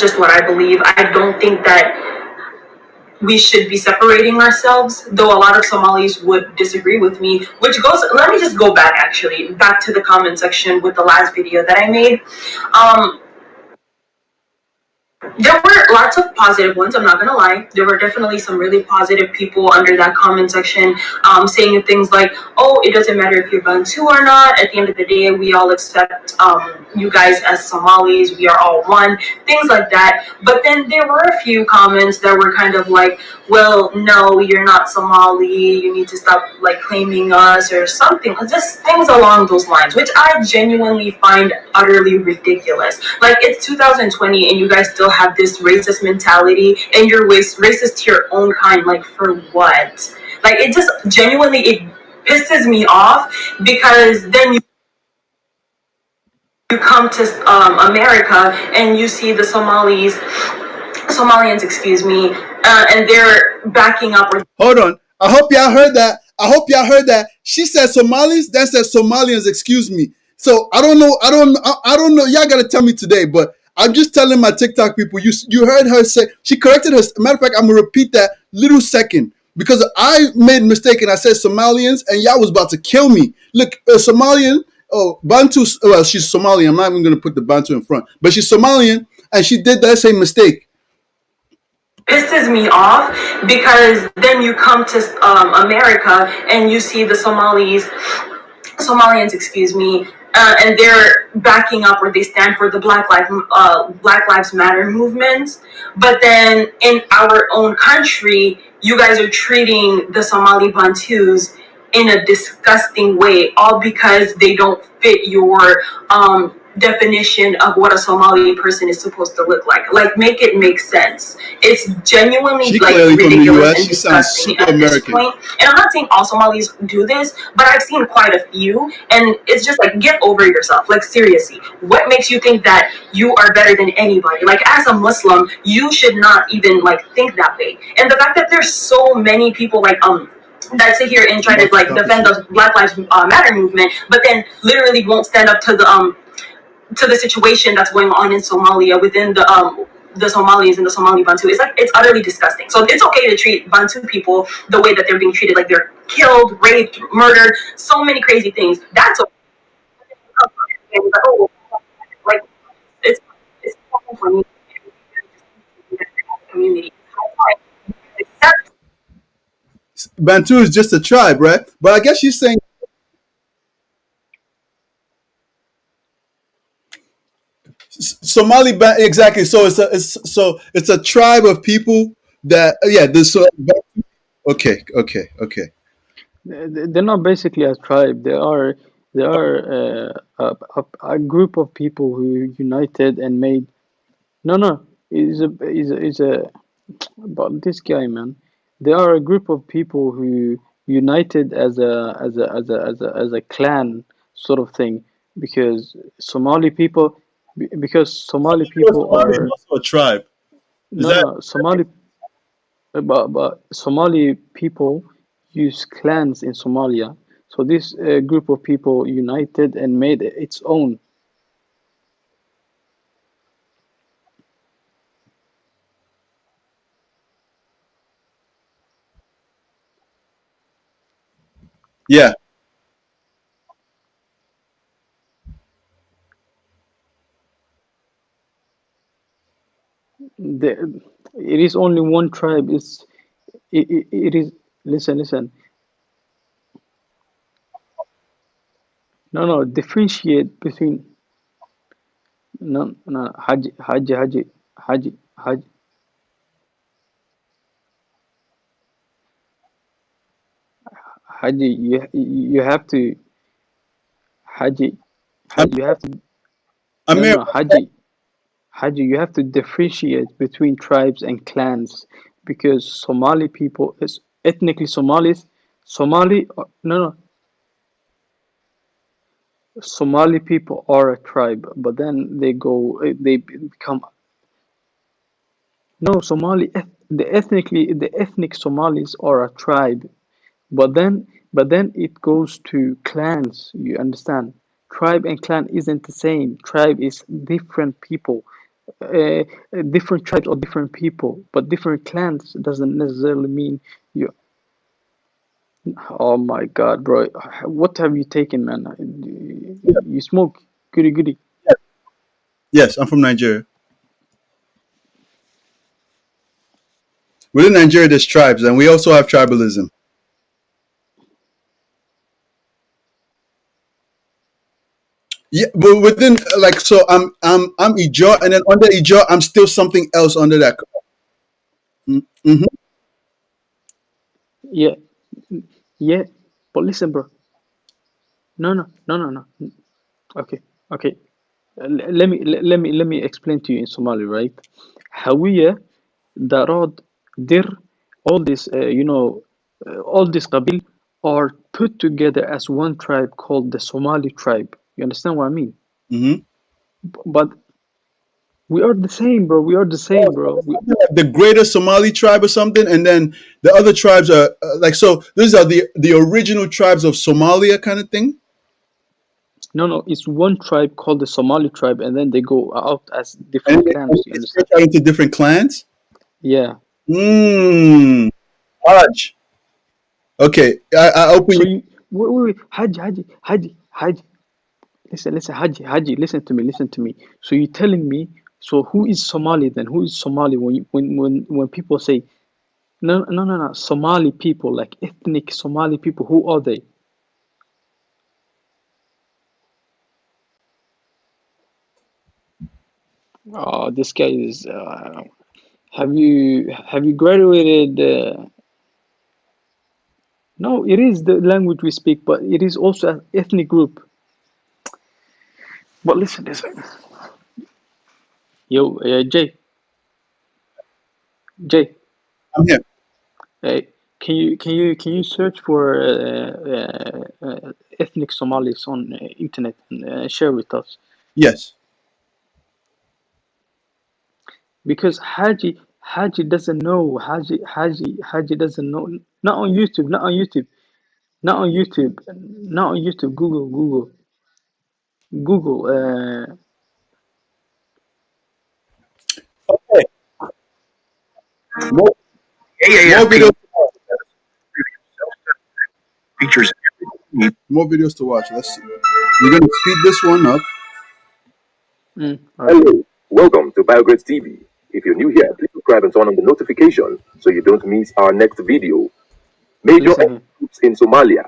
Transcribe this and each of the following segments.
just what I believe. I don't think that we should be separating ourselves, though a lot of Somalis would disagree with me, which goes, let me just go back actually, back to the comment section with the last video that I made. There were lots of positive ones, I'm not gonna lie. There were definitely some really positive people under that comment section, saying things like, oh, it doesn't matter if you're Bantu or not. At the end of the day, we all accept you guys as Somalis. We are all one. Things like that. But then there were a few comments that were kind of like, well, no, you're not Somali. You need to stop like claiming us or something. Just things along those lines, which I genuinely find utterly ridiculous. Like, it's 2020 and you guys still have this racist mentality and you're racist to your own kind. Like, for what? Like, it just genuinely, it pisses me off, because then you come to America and you see the Somalians, excuse me, and they're backing up. Hold on. I hope y'all heard that. I hope y'all heard that. She said Somalis, then said Somalians, excuse me. So I don't know. I don't know. Y'all gotta tell me today, but I'm just telling my TikTok people. You heard her say, she corrected her. Matter of fact, I'm gonna repeat that little second, because I made a mistake and I said Somalians and y'all was about to kill me. Look, Somalian, Bantu, well, she's Somalian. I'm not even gonna put the Bantu in front, but she's Somalian and she did that same mistake. Pisses me off, because then you come to America and you see the Somalians, excuse me, and they're backing up, or they stand for the Black Lives Matter movement. But then in our own country, you guys are treating the Somali Bantus in a disgusting way, all because they don't fit your definition of what a Somali person is supposed to look like. Like, make it make sense. It's genuinely like ridiculous and disgusting at this point. And I'm not saying all Somalis do this, but I've seen quite a few, and it's just like, get over yourself. Like, seriously, what makes you think that you are better than anybody? Like, as a Muslim, you should not even like think that way. And the fact that there's so many people like that sit here and try to like defend the Black Lives Matter movement, but then literally won't stand up to the situation that's going on in Somalia within the Somalis and the Somali Bantu. It's like, it's utterly disgusting. So it's okay to treat Bantu people the way that they're being treated, like they're killed, raped, murdered, so many crazy things. That's okay. Like, it's for me, community. Bantu is just a tribe, right? But I guess she's saying Somali, exactly. So it's a tribe of people that okay. They're not basically a tribe. They are a group of people who united and made. No, is a about this guy, man. They are a group of people who united as a clan sort of thing, because Somali people because Somali people Somali is are also a tribe. Is no that no Somali but Somali people use clans in Somalia. So this group of people united and made its own. yeah? It is only one tribe. It is listen. No, differentiate between no Haji. Haji, you have to Haji Am- Haji you have to Amir, no Haji, you have to differentiate between tribes and clans, because Somali people is ethnically Somalis. No, Somali people are a tribe, but then they become no the ethnic Somalis are a tribe, but then it goes to clans. You understand? Tribe and clan isn't the same. Tribe is different people. uh, different tribes or different people, but different clans doesn't necessarily mean you. Oh my God, bro, what have you taken, man? Yeah. You smoke goody goody. Yes, I'm from Nigeria. Within Nigeria, there's tribes, and we also have tribalism. Yeah, but within like so, I'm Ijo, and then under Ijo, I'm still something else under that. Mm-hmm. Yeah, yeah, but listen, bro. No, no, no, no, no. Okay, okay. Let me explain to you in Somali, right? Hawiye, Darod, Dir, all this, all this qabil are put together as one tribe called the Somali tribe. You understand what I mean? Mm-hmm. But we are the same, bro. We are the same, bro. The greater Somali tribe or something, and then the other tribes are like so. These are the original tribes of Somalia, kind of thing. No, no, it's one tribe called the Somali tribe, and then they go out as And different and clans. You it understand? spread out into different clans. Yeah. Hmm. Hodge. Okay, I open So you. you wait, Haji. Listen, Haji, listen to me. So you're telling me, so who is Somali then? Who is Somali when people say no, Somali people, like ethnic Somali people, who are they? Oh, this guy is. Have you graduated? No, it is the language we speak, but it is also an ethnic group. But listen, yo, Jay, I'm here. uh, can you search for ethnic Somalis on internet and share with us? Yes. Because Haji doesn't know. Haji doesn't know. Not on YouTube. Not on YouTube. Not on YouTube. Not on YouTube. Google. Okay. More, Yeah, yeah, more yeah. videos. Features. More videos to watch. Let's see. We're gonna speed this one up. Okay. Hello, welcome to BioGrids TV. If you're new here, please subscribe and turn on the notifications so you don't miss our next video. Major Listen here. ethnic groups in Somalia.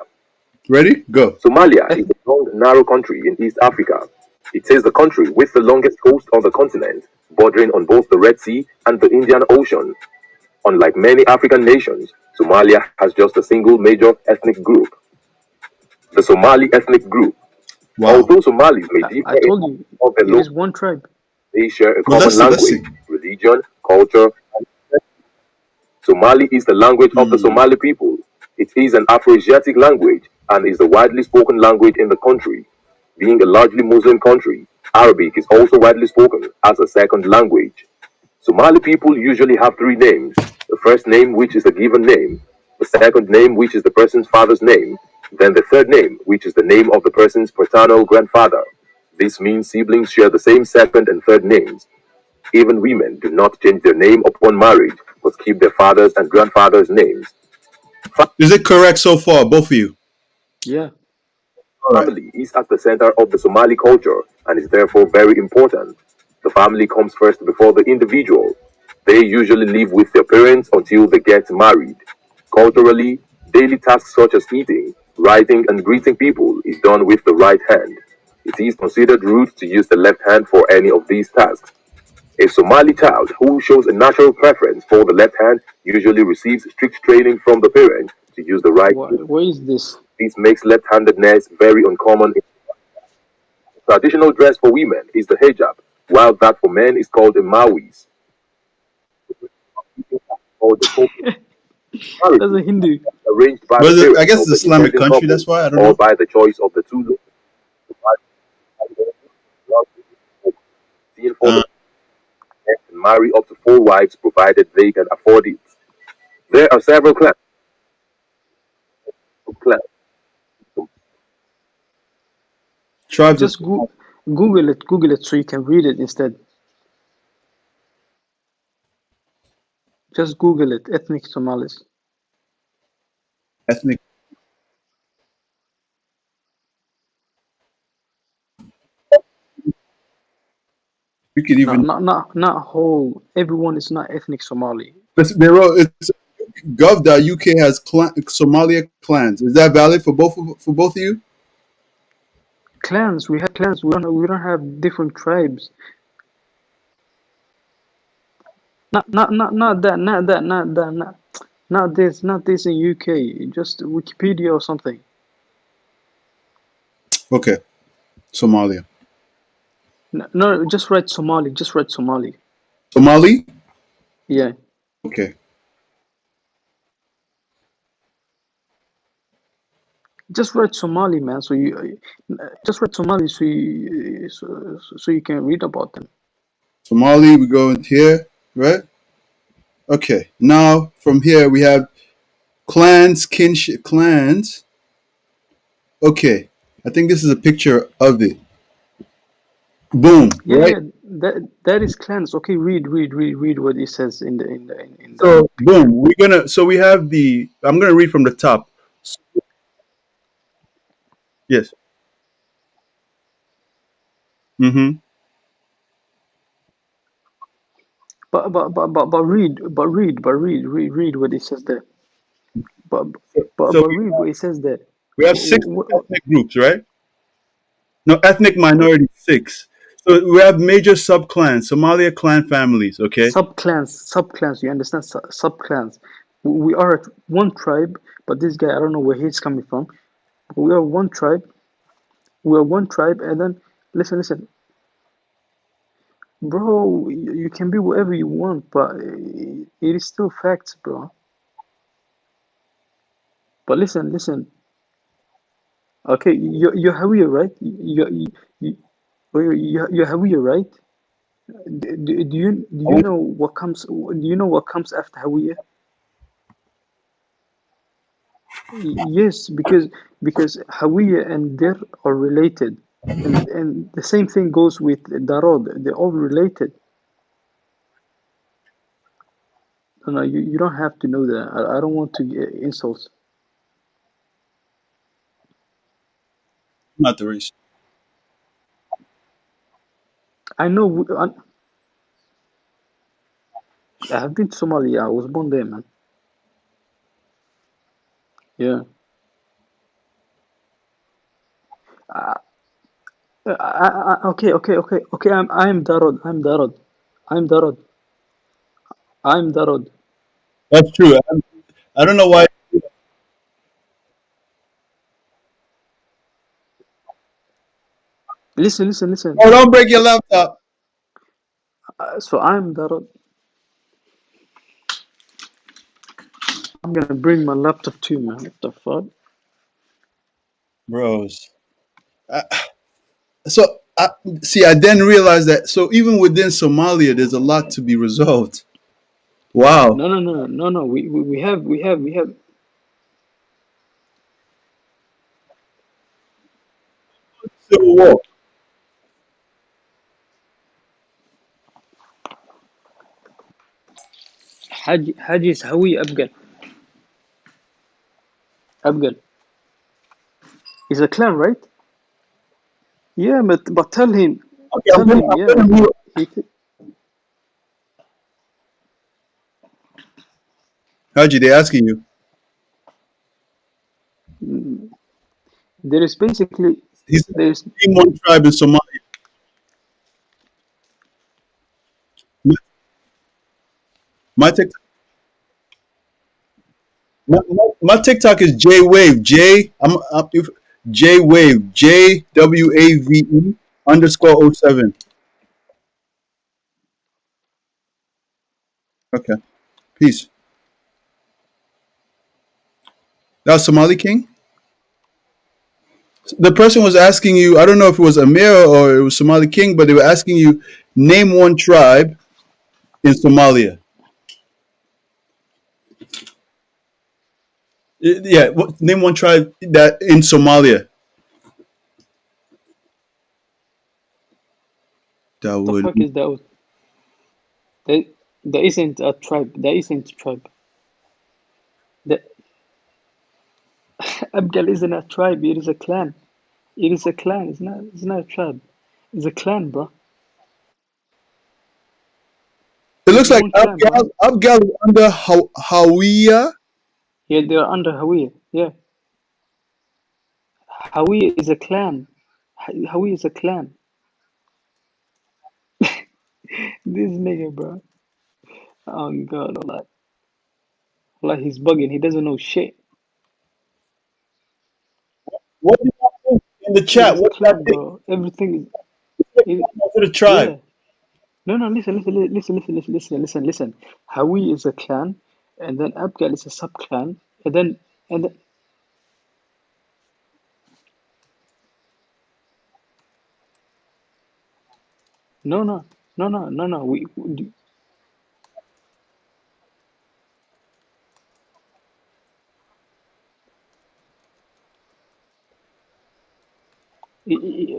Ready? Go. Somalia is Eth- a long, narrow country in East Africa. It is the country with the longest coast on the continent, bordering on both the Red Sea and the Indian Ocean. Unlike many African nations, Somalia has just a single major ethnic group, the Somali ethnic group. Wow. Although Somalis may I differ in told you, of their it local, is one tribe. they share a Well, common let's see. Let's language, see. religion, culture, and Somali is the language of the Hmm. Somali people. It is an Afro-Asiatic language and is the widely spoken language in the country. Being a largely Muslim country, Arabic is also widely spoken as a second language. Somali people usually have three names. The first name, which is the given name, the second name, which is the person's father's name, then the third name, which is the name of the person's paternal grandfather. This means siblings share the same second and third names. Even women do not change their name upon marriage, but keep their father's and grandfather's names. Is it correct so far, both of you? Yeah. All right. Family is at the center of the Somali culture and is therefore very important. The family comes first before the individual. They usually live with their parents until they get married. Culturally, daily tasks such as eating, writing, and greeting people is done with the right hand. It is considered rude to use the left hand for any of these tasks. A Somali child who shows a natural preference for the left hand usually receives strict training from the parent to use the right. Where is this? This makes left-handedness very uncommon. Traditional dress for women is the hijab, while that for men is called a mawis. Or the folk That's marriages a Hindu. arranged by the Well, I parents guess of it's the Islamic intending country. couple That's why I don't or know. by the choice of the two. Seen for Uh, the men can marry up to four wives provided they can afford it. There are several clans. tribes of Just Google it so you can read it instead. Just Google it, ethnic Somalis. Ethnic. We could No, even. not whole. Everyone is not ethnic Somali. They wrote it's gov.uk has Somalia clans. Is that valid for both of you? Clans. We have clans. We don't have different tribes. Not that. Not this in UK. Just Wikipedia or something. Okay, Somalia. No, just write Somali. Just write Somali. Somali. Yeah. Okay. Just write Somali, man. So you just write Somali so you can read about them. Somali. We go in here, right? Okay. Now from here we have clans, kinship, clans. Okay. I think this is a picture of it. Boom. Yeah, Right. yeah. That is clans. Okay, read what it says in the So boom. picture. We're gonna. So we have the. I'm gonna read from the top. Yes. Mm-hmm. But read what it says there. But So read what it says there. we have six What ethnic groups, right? No, ethnic minority six. So we have major sub clans, Somalia clan families. Okay. sub clans? You understand? Sub clans. We are one tribe, but this guy, I don't know where he's coming from. We are one tribe. We are one tribe, and then listen, bro. You can be whatever you want, but it is still facts, bro. But listen. Okay, you're Hawiye, right? You're Hawiye, right? Do you know what comes? Do you know what comes after Hawiye? Yes, because Hawiye and Dir are related, and the same thing goes with Darod. They're all related. No, no, you don't have to know that. I don't want to get insults. Not the race. I know. I have been to Somalia. I was born there, man. Yeah. Okay. I'm Darod. I'm Darod. I'm Darod. That's true. I don't know why. Listen. Oh, don't break your laptop, So I'm Darod. I'm gonna bring my laptop too, man. What the fuck? bros. I, so see, I didn't realize that. So even within Somalia, there's a lot to be resolved. Wow. No. We have. Civil War. Haji Sahawi Abgal. Abgal is a clan, right? Yeah, but tell him, Okay, yeah, I'm gonna mute. he. Haji, they asking you. There is basically He said, there's name one tribe in Somalia. My, my TikTok, my TikTok is J Wave. J Wave. JWAVE underscore O 07. Okay. Peace. That's Somali King. The person was asking you. I don't know if it was Amir or it was Somali King, but they were asking you name one tribe in Somalia. Yeah, name one tribe that in Somalia. That the would. fuck is that? There isn't a tribe. There isn't a tribe. The Abgal isn't a tribe. It is a clan. It is a clan. It's not. It's not a tribe. It's a clan, bro. It It's looks their like own clan, bro. Abgal is under Hawiya. Yeah, they're under Hawiye. Yeah, Hawiye is a clan. Hawiye is a clan. This nigga, bro. Oh God, Allah, he's bugging. He doesn't know shit. What do you think in the It chat? is What do you clan, think? bro. Everything is. It, To the tribe. yeah. No, no. Listen. Hawiye is a clan, and then Abgal is a sub clan, and then no, no, no.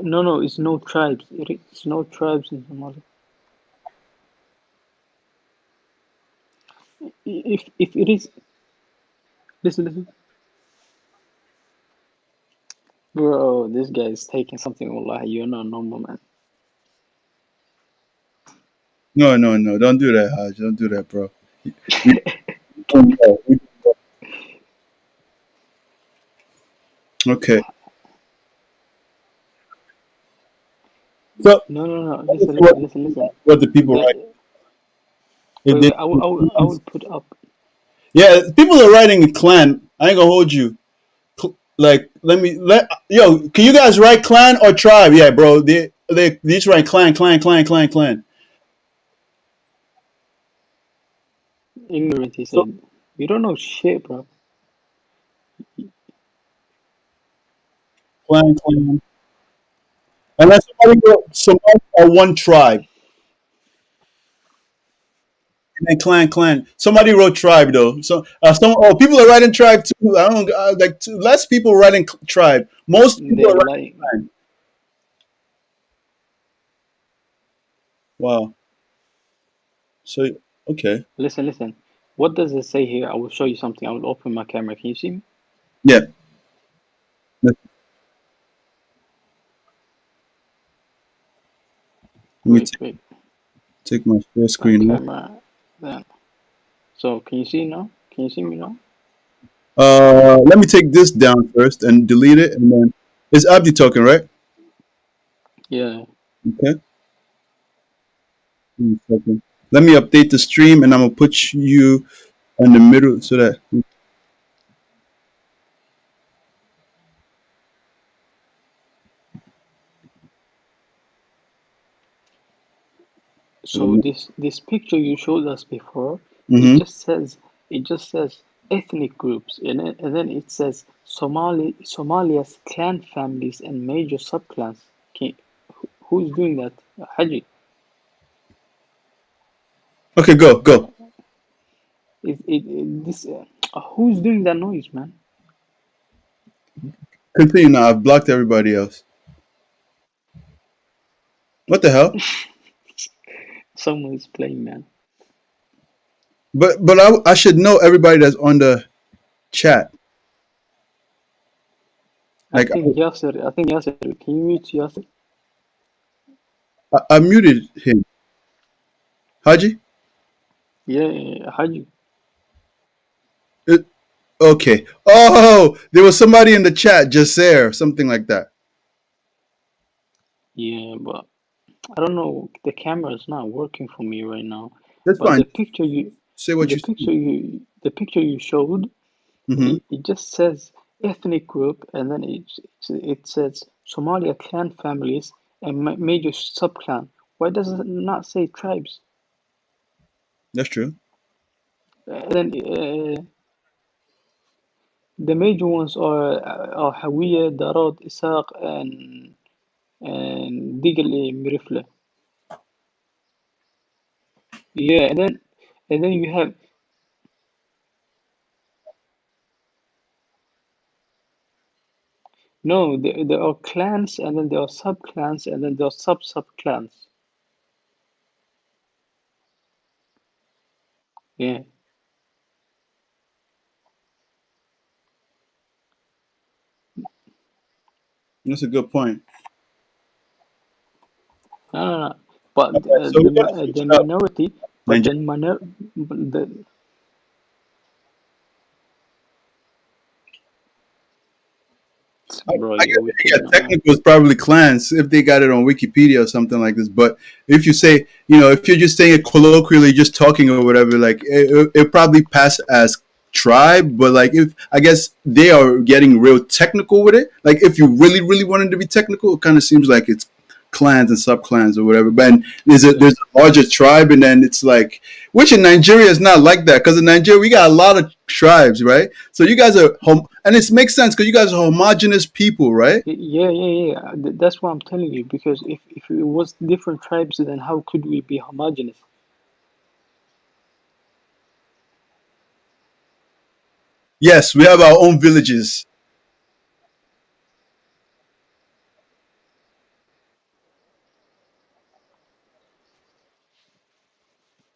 No. It's no tribes. It's no tribes in Somalia. If it is, listen. Bro, this guy is taking something. Wallahi, you're not normal, man. No, no, no. Don't do that, Haj. Don't do that, bro. We don't know. Okay. So No. what, Listen. what the people write. The, If wait. they, I will put up. yeah, people are writing a clan. I ain't gonna hold you. Like, yo, can you guys write clan or tribe? Yeah, bro. They just write clan. Ignorant, he So said. You don't know shit, bro. clan. And then somebody wrote Somali are one tribe. And then clan. Somebody wrote tribe though. So people are writing tribe too. I don't less people writing tribe. Most people They're are writing lying. clan. Wow. So okay. Listen. What does it say here? I will show you something. I will open my camera. Can you see me? Yeah. Let me Wait. take my share My screen off. camera. Then. So, can you see now? Can you see me now? Let me take this down first and delete it, and then it's Abdi talking, right? Yeah. Okay. Give me a second. Let me update the stream, and I'm gonna put you in the middle so that. So this picture you showed us before, Mm-hmm. it just says ethnic groups, and then it says Somalia's clan families and major subclans. Who's doing that? Haji. Okay, go. This who's doing that noise, man? Continue now. I've blocked everybody else. What the hell? Someone is playing, man. But I should know everybody that's on the chat. Like I think Yasser. Can you mute Yasser? I muted him. Haji. Yeah, Haji. It, okay. Oh, there was somebody in the chat, Jaser, something like that. Yeah, but I don't know. The camera is not working for me right now. That's But fine. Say what you see. the picture you showed, Mm-hmm. it just says ethnic group, and then it says Somalia clan families and major subclan. Why does it not say tribes? That's true. Then the major ones are Hawiye, Darod, Isaq, and Digali Mirifle. Yeah, and then you have no, there are clans, and then there are sub-clans, and then there are sub-sub-clans. Yeah. That's a good point. No, no, no. But All right, so we're gonna switch the it up. minority, but Nigeria. then the bro, I you're guess wicked, yeah, man. technical is probably clans if they got it on Wikipedia or something like this. But if you say, if you're just saying it colloquially, just talking or whatever, like it probably pass as tribe. But like if I guess they are getting real technical with it. Like if you really, really wanted to be technical, it kind of seems like it's clans and sub clans or whatever. But Yeah. there's a larger tribe, and then it's like which in Nigeria is not like that because in Nigeria we got a lot of tribes, right? So you guys are and it makes sense because you guys are homogenous people, right? Yeah, yeah, yeah. That's what I'm telling you. Because if it was different tribes, then how could we be homogeneous? Yes, we have our own villages.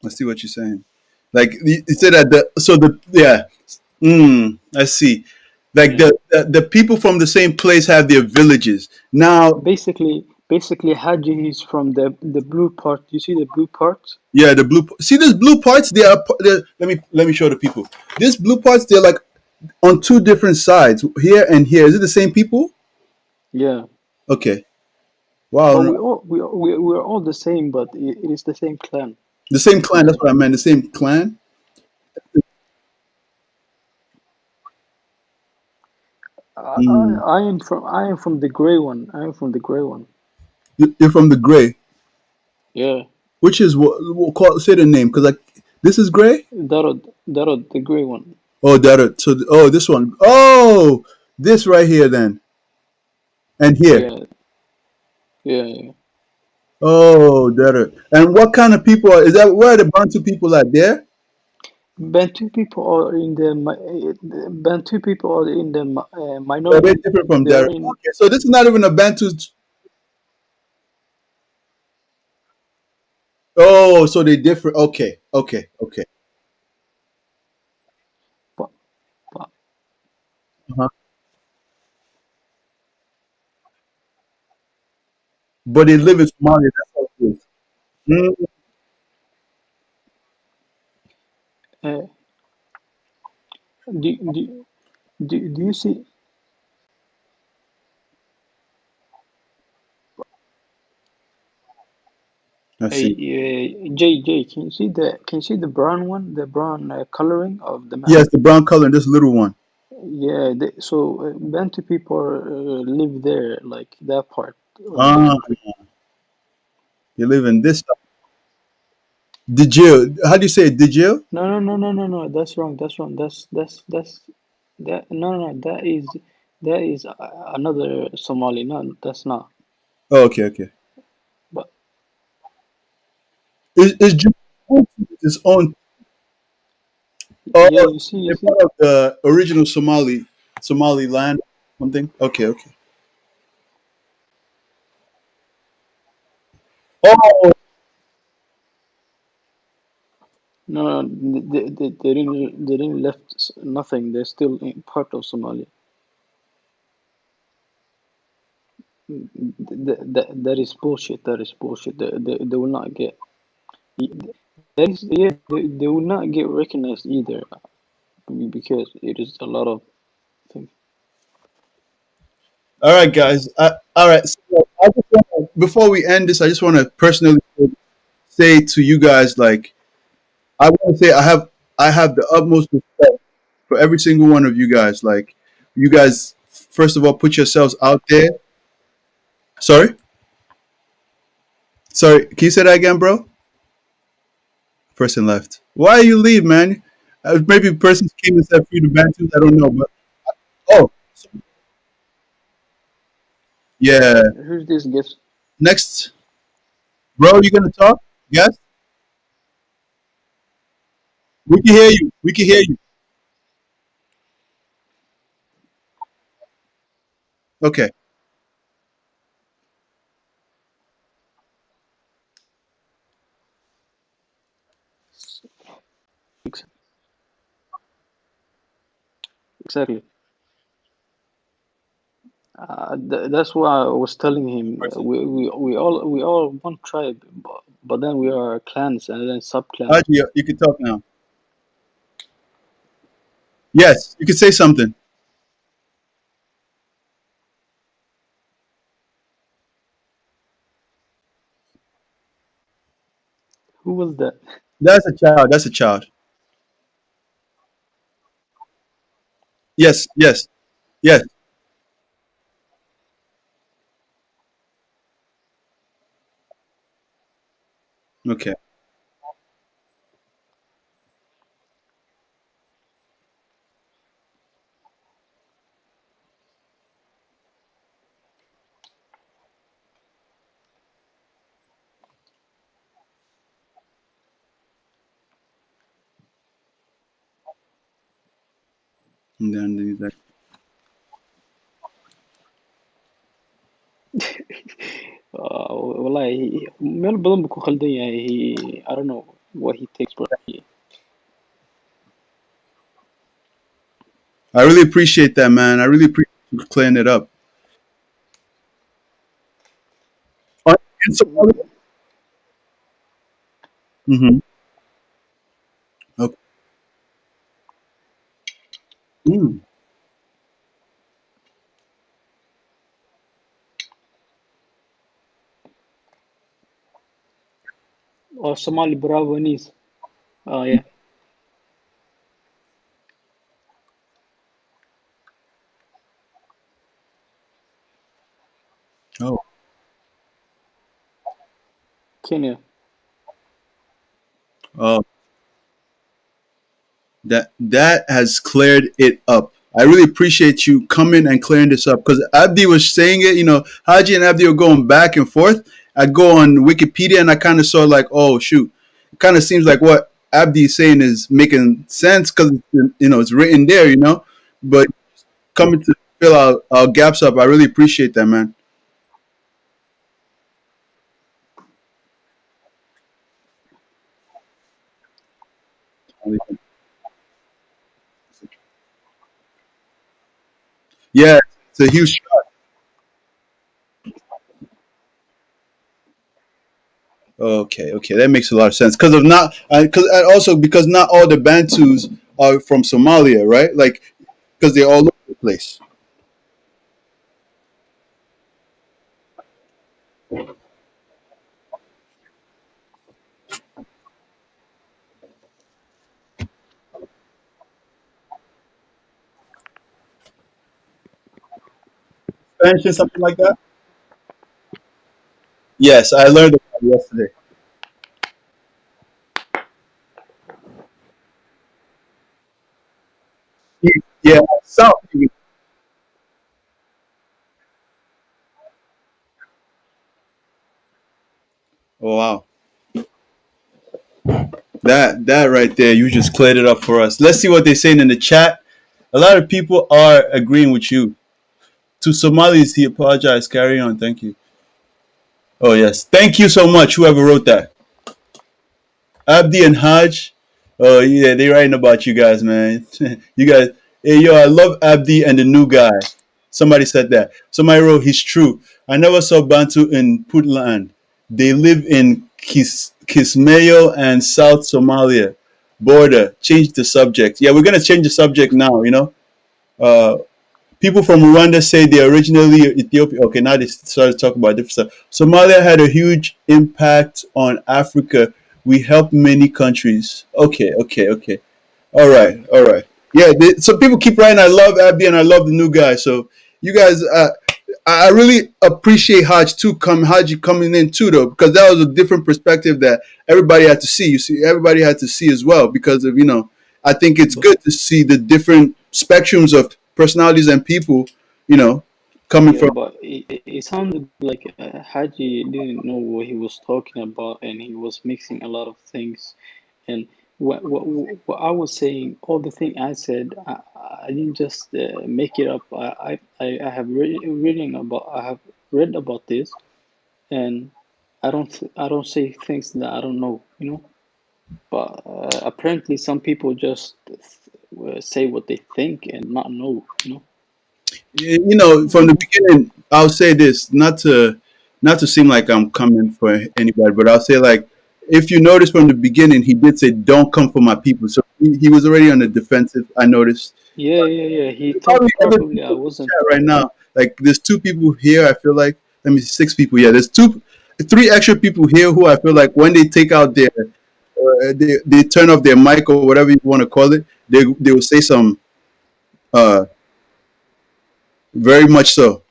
I see what you're saying. Like you said that the yeah. I see. Like Yeah. the people from the same place have their villages. Now, Basically, Haji is from the blue part. You see the blue part? yeah, the blue. See, these blue parts. Let me show the people. These blue parts. They're like on two different sides, here and here. Is it the same people? Yeah. Okay. But Wow. we're all the same, but it is the same clan. The same clan. That's what I meant. The same clan. Mm. I am from the gray one. I am from the gray one. You're from the gray, Yeah. which is what call say the name because like this is gray. Darod, the gray one. Oh, that. So, this one. Oh, this right here then, and here. Yeah, yeah, yeah. Oh, that. And what kind of people is that? Where are the Bantu people at there? Bantu people are in the Are they minority. different from They there? are in. Okay, so this is not even a Bantu. Oh, so they different. Okay, okay, okay. But, but, Uh-huh. But they live in Somalia. That's how it is. Mm, uh, do, do, do you see? I see. J, can you see the brown one, the brown coloring of the map? Yes, the brown color and this little one. Yeah, Bantu people live there, like that part of the Ah, country. you live in this. Did you? How do you say it? Did you? No, no, no, no, no, no. That's wrong. That's wrong. That's that. No, no, no. That is another Somali. No, that's not. Oh, okay, okay. But Is Djibouti its own? Oh, yeah, you they're see. part of the original Somaliland, something. Okay, okay. Oh, No, no, they didn't left nothing. They're still part of Somalia. That is bullshit. That is bullshit. They will not get. That is, yeah, they will not get recognized either because it is a lot of things. all right, guys. All right. So before we end this, I just want to personally say to you guys, like, I want to say I have the utmost respect for every single one of you guys. Like, you guys, first of all, put yourselves out there. Sorry, sorry. Can you say that again, bro? Person left. Why you leave, man? Maybe the person came and said free to Bantus. I don't know, but oh, yeah. Who's this guest? Next, bro, you gonna talk? Yes, we can hear you. We can hear you. Okay. exactly. That's why I was telling him we all one tribe, but then we are clans and then sub clans. Haji, you can talk now. Yes, you can say something. Who was that? That's a child. That's a child. Yes, yes, yes. Okay. And then he's like, والله meel badan buu ku khaldan yahay. I don't know what he takes, bro. I really appreciate that, man. I really appreciate you clearing it up. In Somalia? Mm-hmm. Okay. Mm. Or Somali Bravanese. Oh yeah, Oh. Kenya. Oh. That has cleared it up. I really appreciate you coming and clearing this up because Abdi was saying it. Haji and Abdi were going back and forth. I go on Wikipedia and I kind of saw like, oh shoot, it kind of seems like what Abdi is saying is making sense because it's written there. But coming to fill our gaps up, I really appreciate that, man. Yeah, it's a huge. Okay, okay, that makes a lot of sense because of not because and also because not all the Bantus are from Somalia, right? Like because they're all over the place. Spanish or something like that. Yes, I learned about it yesterday. Yeah, South. Oh wow, that right there, you just cleared it up for us. Let's see what they're saying in the chat. A lot of people are agreeing with you. To Somalis, he apologized. Carry on. Thank you. Oh yes, thank you so much. Whoever wrote that. Abdi and Haj. Oh yeah, they writing about you guys, man. You guys, hey yo, I love Abdi and the new guy. Somebody said that. Somebody wrote, he's true. I never saw Bantu in Puntland. They live in Kismayo and South Somalia border. Change the subject. Yeah, we're gonna change the subject now. Uh, People from Rwanda say they originally Ethiopia. Okay, now they started to talk about different stuff. Somalia had a huge impact on Africa. We helped many countries. Okay, okay, okay. All right, all right. Yeah, so people keep writing. I love Abdi and I love the new guy. So you guys, I really appreciate Haji coming in too, though, because that was a different perspective that everybody had to see. You see, everybody had to see as well because of I think it's But good to see the different spectrums of personalities and people, you know, coming yeah, from. but it sounded like Haji didn't know what he was talking about, and he was mixing a lot of things. And what I was saying, all the thing I said, I didn't just make it up. I have I have read about this, and I don't say things that I don't know, you know. But apparently, some people just say what they think and not know, you know. You know, from the beginning, I'll say this, not to seem like I'm coming for anybody, but I'll say like, if you notice from the beginning, he did say, "Don't come for my people." So he was already on the defensive. I noticed. Yeah, yeah, yeah. He Probably thought other probably I people in the wasn't. chat right now. Like, there's two people here. I feel like, let me see, six people. Yeah, there's three extra people here who I feel like when they take out their, they turn off their mic or whatever you want to call it, they will say some, uh, very much so.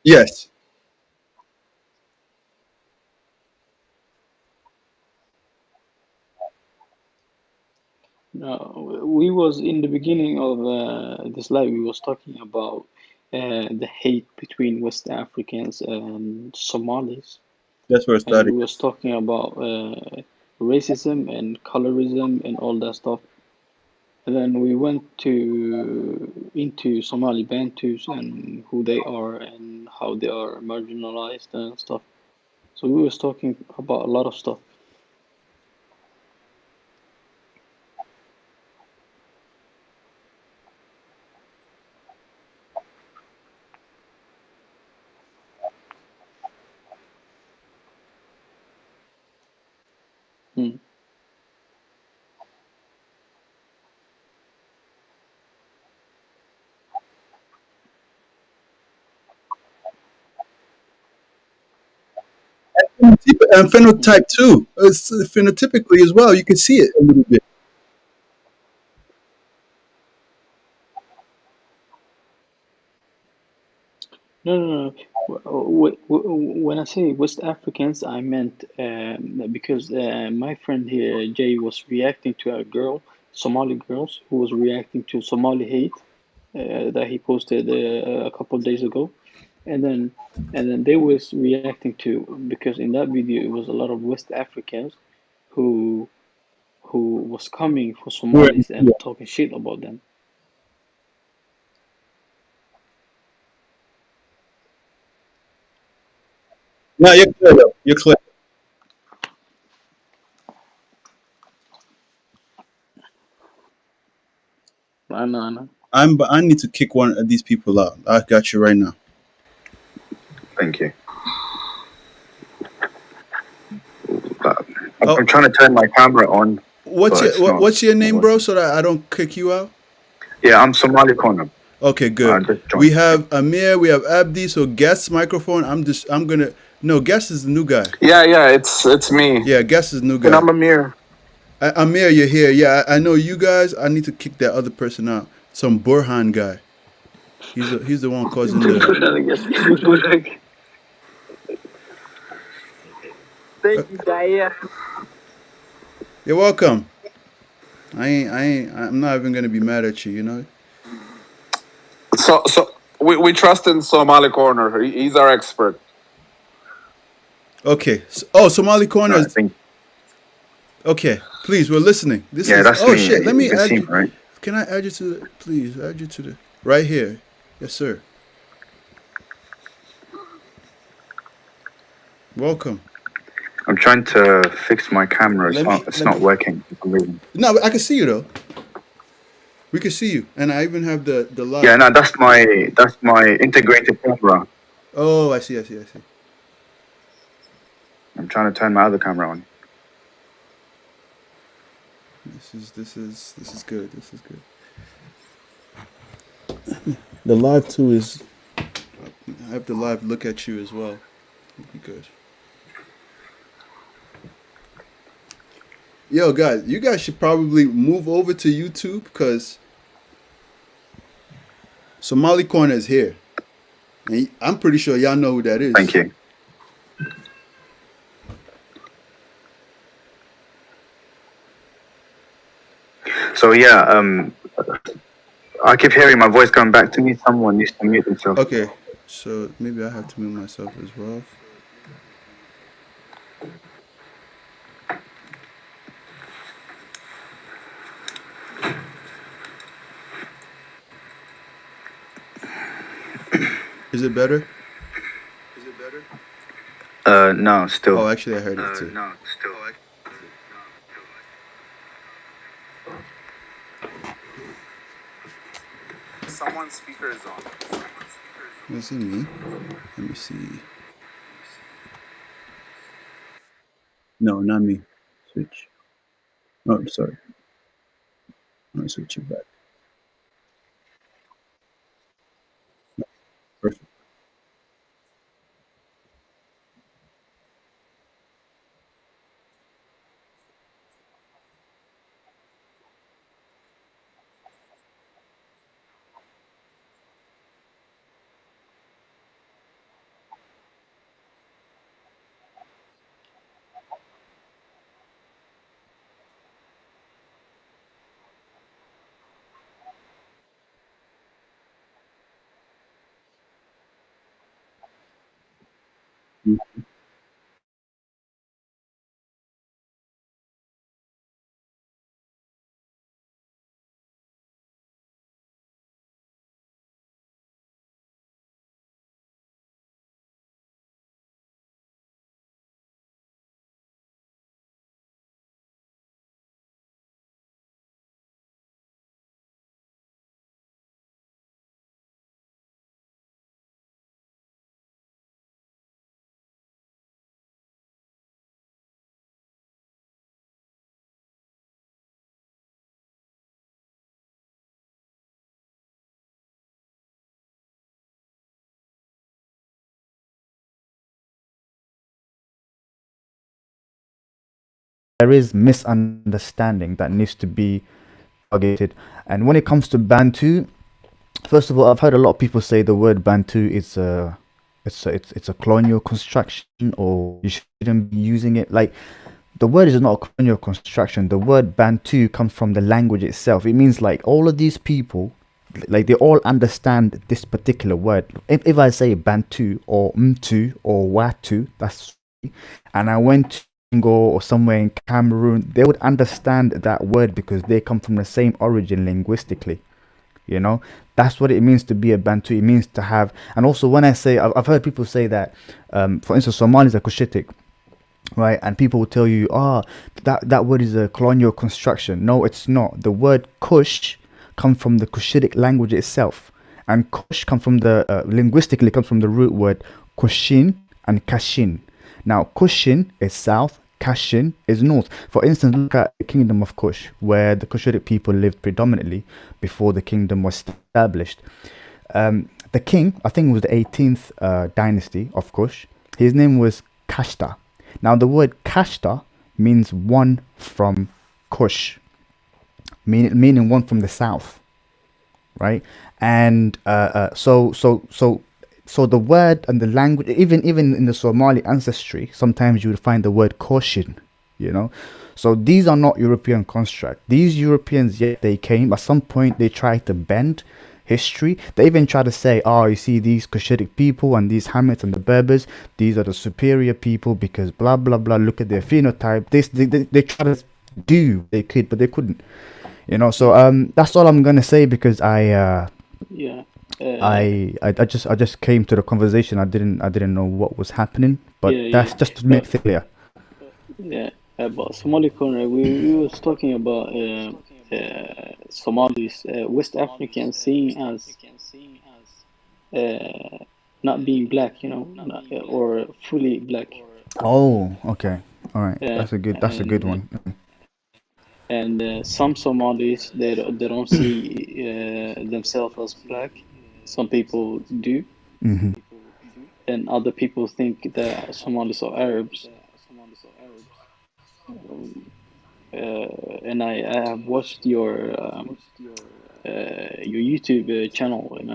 Yes, We was in the beginning of this live. We was talking about the hate between West Africans and Somalis, that's where it and started. we was talking about racism and colorism and all that stuff. And then we went to into Somali Bantus and who they are and how they are marginalized and stuff. So we was talking about a lot of stuff. Hmm. And Hmm. phenotype too. It's phenotypically as well. You can see it a little bit. No, no, no. When I say West Africans, I meant because my friend here, Jay, was reacting to a girl, Somali girls, who was reacting to Somali hate that he posted a couple of days ago, and then they was reacting to because in that video it was a lot of West Africans who was coming for Where, Somalis yeah. and talking shit about them. No, you're clear though. You're clear. I know. But I need to kick one of these people out. I got you right now. Thank you. But I'm Oh, trying to turn my camera on, but it's not, what's your it's not name, bro? working. So that I don't kick you out. Yeah, I'm Somali corner. Okay, I good. just We joined. have Amir. We have Abdi. So guest microphone. I'm gonna. No, guest is the new guy. Yeah, yeah, it's me. Yeah, guest is the new And guy. I'm Amir. Amir, you're here. Yeah, I know you guys. I need to kick that other person out. Some Burhan guy. He's the one causing the. I guess. Uh, you're welcome. I'm not even gonna be mad at you. You know. So we trust in Somali Corner. He's our expert. Okay. Oh, Somali No, I corners. think, Okay, please. We're listening. This yeah, is. that's Oh me. shit. Let You me can add see me, you. right? Can I add you to the? Please add you to the. Right here. Yes, sir. Welcome. I'm trying to fix my camera. Let me. It's Let not me. working for some reason. No, I can see you though. We can see you, and I even have the Yeah, live. no, that's my integrated camera. Oh, I see. I see. I see. I'm trying to turn my other camera on. This is good. This is good. The live too is. I have the live look at you as well. It'd be good. Yo, guys, you guys should probably move over to YouTube because Somali Corner is here, and I'm pretty sure y'all know who that Thank is. you. So yeah, I keep hearing my voice coming back to me. Someone needs to mute themselves. Okay, so maybe I have to mute myself as well. Is it better? No, still. Oh, actually, I heard it too. Someone's speaker is on. Is it me? Let me see. No, not me. Switch. Oh, I'm sorry. I'm gonna switch it back. Perfect. Mm. There is misunderstanding that needs to be targeted. And when it comes to Bantu, first of all, I've heard a lot of people say the word Bantu is it's a colonial construction, or you shouldn't be using it. Like, the word is not a colonial construction. The word Bantu comes from the language itself. It means like all of these people, like they all understand this particular word. If I say Bantu or Mtu or Watu, that's, and I went to Congo or somewhere in Cameroon, they would understand that word because they come from the same origin linguistically. You know, that's what it means to be a Bantu. It means to have, and also when I say, I've heard people say that, for instance, Somalis are Cushitic, right? And people will tell you, that word is a colonial construction. No, it's not. The word Kush comes from the Cushitic language itself, and Kush comes from the linguistically comes from the root word Kushin and Kashin. Now, Kushin is south, Kashin is north. For instance, look at the kingdom of Kush, where the Cushitic people lived predominantly before the kingdom was established. The king, I think it was the 18th dynasty of Kush, his name was Kashta. Now, the word Kashta means one from Kush, meaning one from the south, right? And so the word and the language, even in the Somali ancestry, sometimes you would find the word caution, you know. So these are not European construct. These Europeans, yet they came at some point. They tried to bend history. They even try to say, oh, you see these Cushitic people and these Hamites and the Berbers, these are the superior people because blah blah blah. Look at their phenotype. They try to do they could, but they couldn't. You know. So that's all I'm gonna say because Yeah. Uh, I just came to the conversation. I didn't know what was happening, but yeah, that's yeah. just to make But it clear. yeah, about Somali corner, we was talking about Somalis, West Africans seen as uh, not being black, not, or fully black. Oh, okay, all right. Uh, That's a good and one. some Somalis, they don't see themselves as black. Some people do, Hmm. and other people think that Somalis are Arabs. And I have watched your YouTube channel, and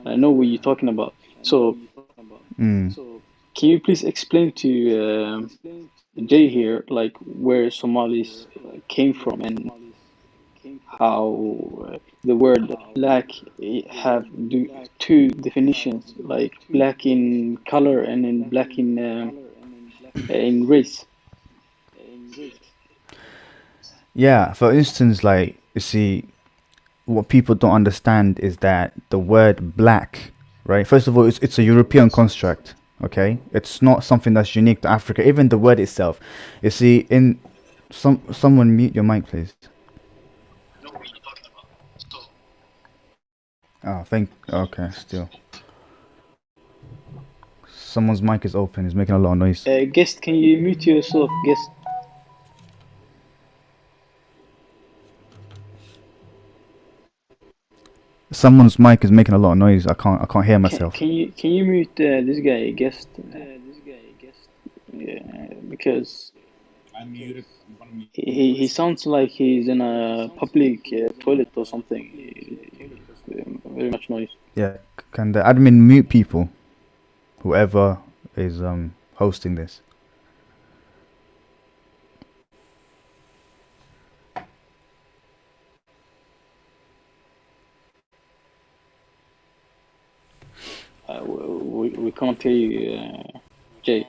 I know what you're talking about. So Mm. can you please explain to Jay here, like where Somalis came from and how the word black have two definitions, like black in color and in black in race. Yeah. For instance, like you see, what people don't understand is that the word black. right? First of all, it's a European construct. Okay, it's not something that's unique to Africa. Even the word itself, you see, in someone mute your mic, please. Oh, okay, still. Someone's mic is open. It's making a lot of noise. Guest, can you mute yourself, guest? Someone's mic is making a lot of noise. I can't hear myself. Can you mute this guy, guest? Yeah, because he sounds like he's in a public toilet or something. Very much noise. Yeah, can the admin mute people? Whoever is hosting this. We can't hear you, Jay.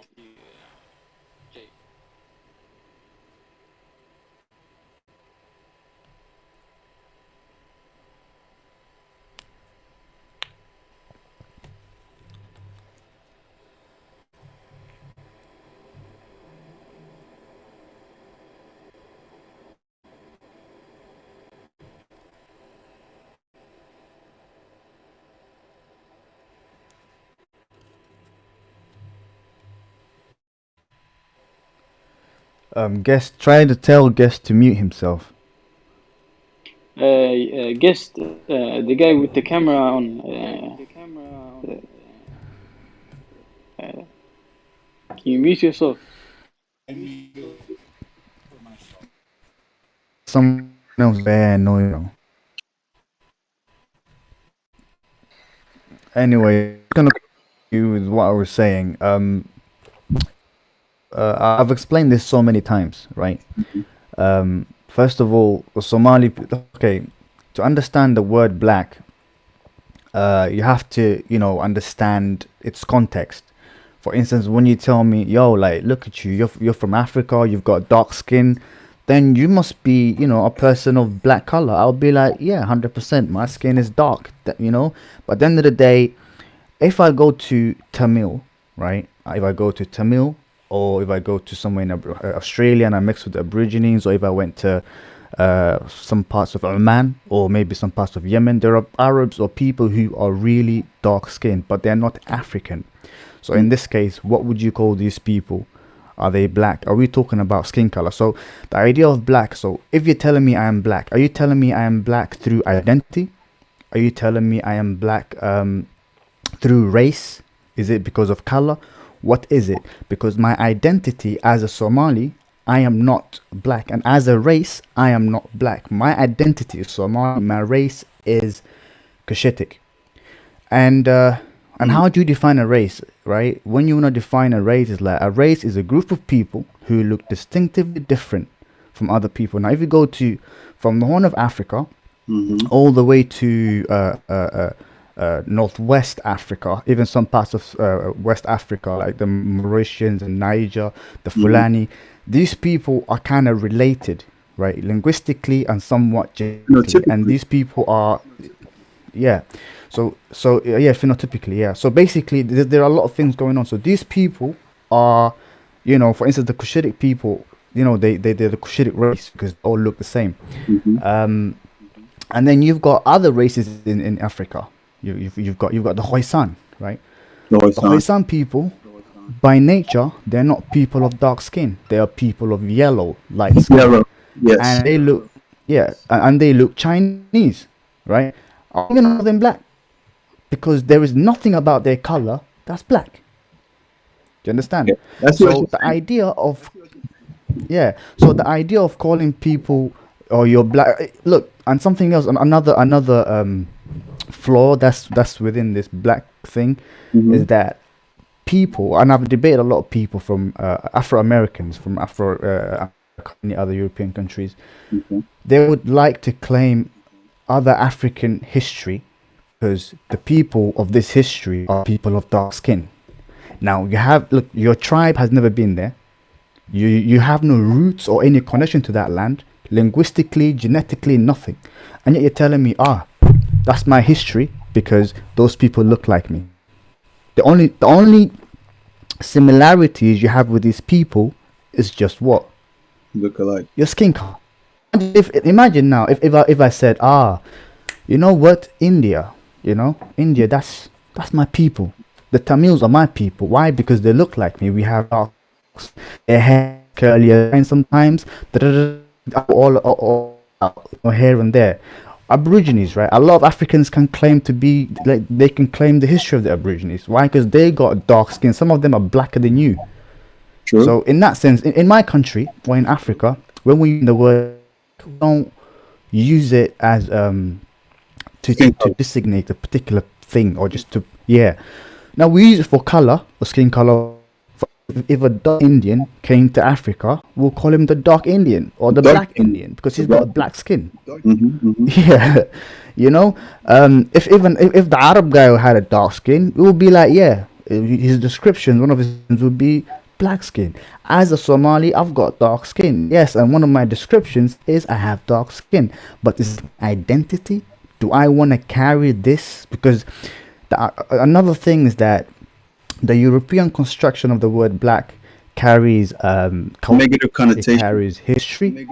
Guest, try to tell guest to mute himself. Guest, the guy with the camera on. Can you mute yourself? Someone else there, no. Anyway, I'm gonna continue with what I was saying. I've explained this so many times, right? First of all, Somali. Okay, to understand the word black, you have to, understand its context. For instance, when you tell me, "Yo, like, look at you. You're from Africa. You've got dark skin," then you must be, a person of black color. I'll be like, "Yeah, 100%. My skin is dark." But at the end of the day, if I go to Tamil, right? If I go to Tamil, or if I go to somewhere in Australia and I mix with the Aborigines, or if I went to some parts of Oman, or maybe some parts of Yemen, there are Arabs or people who are really dark skinned, but they're not African. So in this case, what would you call these people? Are they black? Are we talking about skin color? So the idea of black, so if you're telling me I am black, are you telling me I am black through identity? Are you telling me I am black through race? Is it because of color? What is it? Because my identity as a Somali, I am not black, and as a race, I am not black. My identity is Somali. My race is Cushitic. And how do you define a race, right? When you want to define a race, it's like a race is a group of people who look distinctively different from other people. Now, if you go from the Horn of Africa all the way to Northwest Africa, even some parts of West Africa, like the Mauritians and Niger, the Fulani, these people are kind of related, right? Linguistically and somewhat genetically. And these people are, phenotypically, yeah. So basically, there are a lot of things going on. So these people are, for instance, the Cushitic people, they're the Cushitic race because they all look the same. And then you've got other races in Africa. You've got the Khoisan, right? The Khoisan people, by nature, they're not people of dark skin. They are people of light skin. Yellow, yes. And they look, and they look Chinese, right? I'm gonna call them black because there is nothing about their color that's black. Do you understand? Yeah, that's so the idea of calling people or you're black. Look, and something else, another flaw that's within this black thing is that people, and I've debated a lot of people from Afro-Americans from any other European countries, they would like to claim other African history because the people of this history are people of dark skin. Now your tribe has never been there. You have no roots or any connection to that land, linguistically, genetically, nothing, and yet you're telling me, that's my history. because those people look like me. The only similarities you have with these people is just what? Look alike. Your skin color. Imagine now if I said, you know what, India, that's my people. The Tamils are my people. Why? Because they look like me. We have dark, their hair curlier, and sometimes all here and there. Aborigines, right? A lot of Africans can claim to be like, they can claim the history of the Aborigines. Why? Because they got dark skin. Some of them are blacker than you. True. So in that sense, in my country or in Africa, when we use the word, we don't use it as to designate a particular thing, or just to, yeah. Now we use it for color or skin color. If a dark Indian came to Africa, we'll call him the dark Indian or the black Indian because he's got a black skin. Yeah, if the Arab guy had a dark skin, it would be like, yeah, his description, one of his would be black skin. As a Somali, I've got dark skin. Yes, and one of my descriptions is I have dark skin. But is identity? Do I want to carry this? Because another thing is that the European construction of the word black carries culture, Negative connotation. it carries history.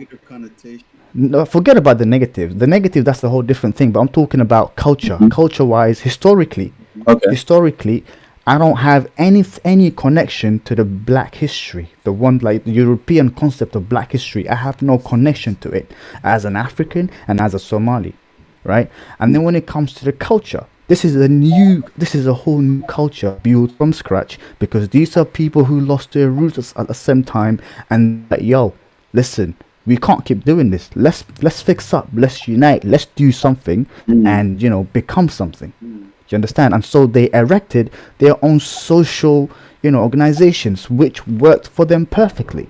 No, forget about the negative. The negative, that's a whole different thing. But I'm talking about culture. Culture-wise, historically. Okay. Historically, I don't have any connection to the black history. The one, like the European concept of black history. I have no connection to it as an African and as a Somali, right? And then when it comes to the culture, this is a whole new culture built from scratch, because these are people who lost their roots at the same time, and yo, listen, we can't keep doing this. Let's fix up. Let's unite. Let's do something, and become something. You understand? And so they erected their own social, organizations, which worked for them perfectly.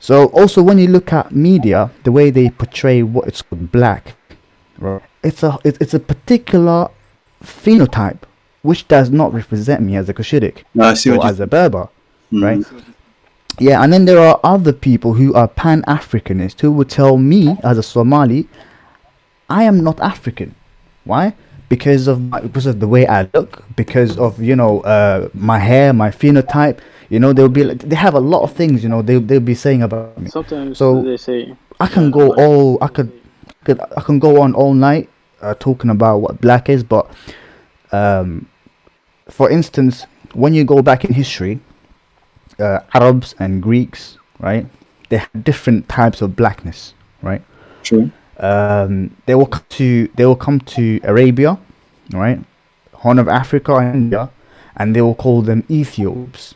So also when you look at media, the way they portray what it's called black, right? It's a particular phenotype which does not represent me as a Cushitic or as a Berber, right? Yeah, and then there are other people who are Pan-Africanists who would tell me as a Somali, I am not African. Why? Because of the way I look, because of my hair, my phenotype. They'll be like, they have a lot of things. They'll be saying about me. Sometimes So they say I can go I can go on all night talking about what black is, but for instance, when you go back in history, Arabs and Greeks, right? They have different types of blackness, right? True. They will come to Arabia, right? Horn of Africa and India, and they will call them Ethiops,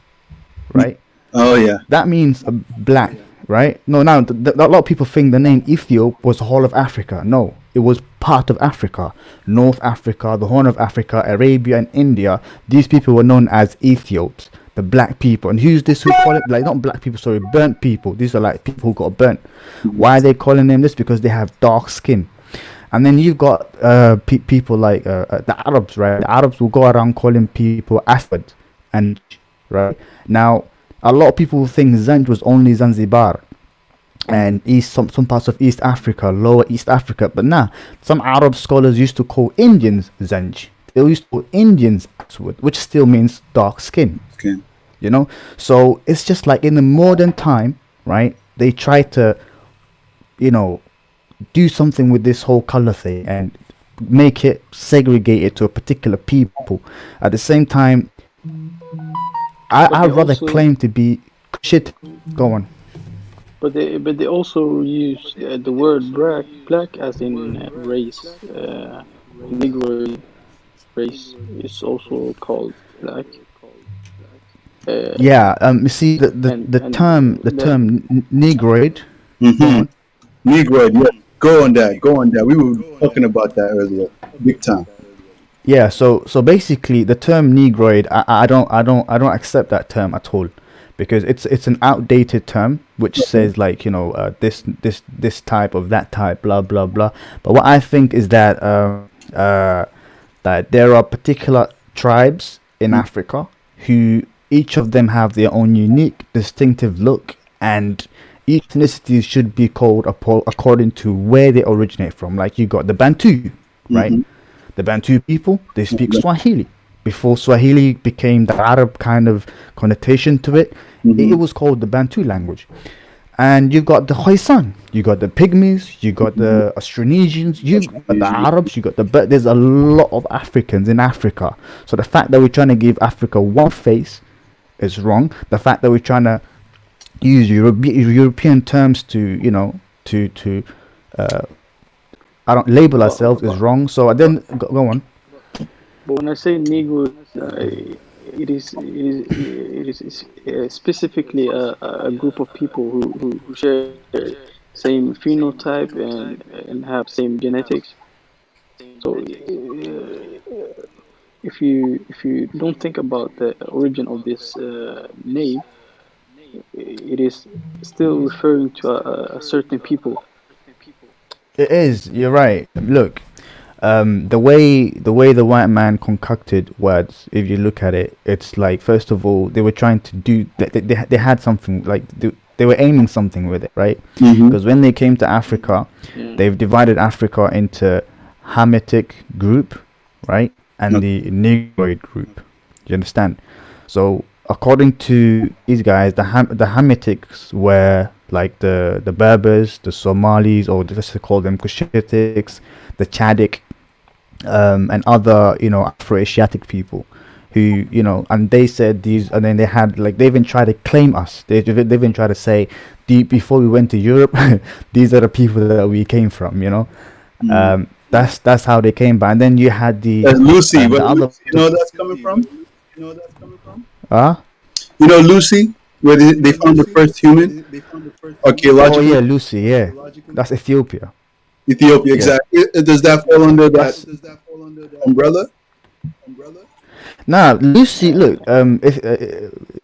right? Oh yeah. That means black, right? No, now a lot of people think the name Ethiop was the whole of Africa. No, it was part of Africa, North Africa, the Horn of Africa, Arabia, and India. These people were known as Ethiops, the black people. And who's this who call it, like, not black people, sorry, burnt people. These are like people who got burnt. Why are they calling them this? Because they have dark skin. And then you've got people like the Arabs, right? The Arabs will go around calling people Aswad, and right now a lot of people think Zanj was only Zanzibar and some parts of East Africa, Lower East Africa. But now some Arab scholars used to call Indians Zanj. They used to call Indians Aswad, which still means dark skin. Okay. So it's just like in the modern time, right? They try to, do something with this whole color thing and make it segregated to a particular people. At the same time, I'd rather claim to be shit. Go on. But they also use the word black as in race. Negro race is also called black. Yeah. You see, the term Negroid. Negroid. Yeah. Go on that. We were talking about that earlier. Big time. Yeah. So basically, the term Negroid, I don't accept that term at all, because it's an outdated term which says like this type of that type, blah blah blah. But what I think is that that there are particular tribes in Africa who each of them have their own unique, distinctive look, and each ethnicity should be called according to where they originate from. Like you got the Bantu, right? The Bantu people, they speak Swahili. Before Swahili became the Arab kind of connotation to it, it was called the Bantu language. And you've got the Khoisan, you got the Pygmies, you got the Austronesians, you got the Arabs, you got but there's a lot of Africans in Africa. So the fact that we're trying to give Africa one face is wrong. The fact that we're trying to use European terms to, you know, to I don't label ourselves is wrong. So then go on. But when I say Negro, it is specifically a group of people who share same phenotype and have same genetics. So if you don't think about the origin of this name, it is still referring to a certain people. It is. You're right. Look, the way the white man concocted words, if you look at it, it's like, first of all, they were trying to do they had something like they were aiming something with it, right? Because when they came to Africa, they've divided Africa into Hamitic group, right, and the Negroid group. You understand? So according to these guys, the Hamitics were like the Berbers, the Somalis, or let's call them Cushitics, the Chadic, and other, you know, Afro-Asiatic people who, you know, and they said these, and then they had like, they even tried to claim us. They even tried to say, before we went to Europe, these are the people that we came from, you know. That's how they came by. And then you had the Lucy, the other, you know that's coming from? huh? You know Lucy, where they found the first human? Oh yeah, Lucy, yeah, that's Ethiopia. Ethiopia, exactly. Does that fall under that umbrella? Nah, Lucy, look, if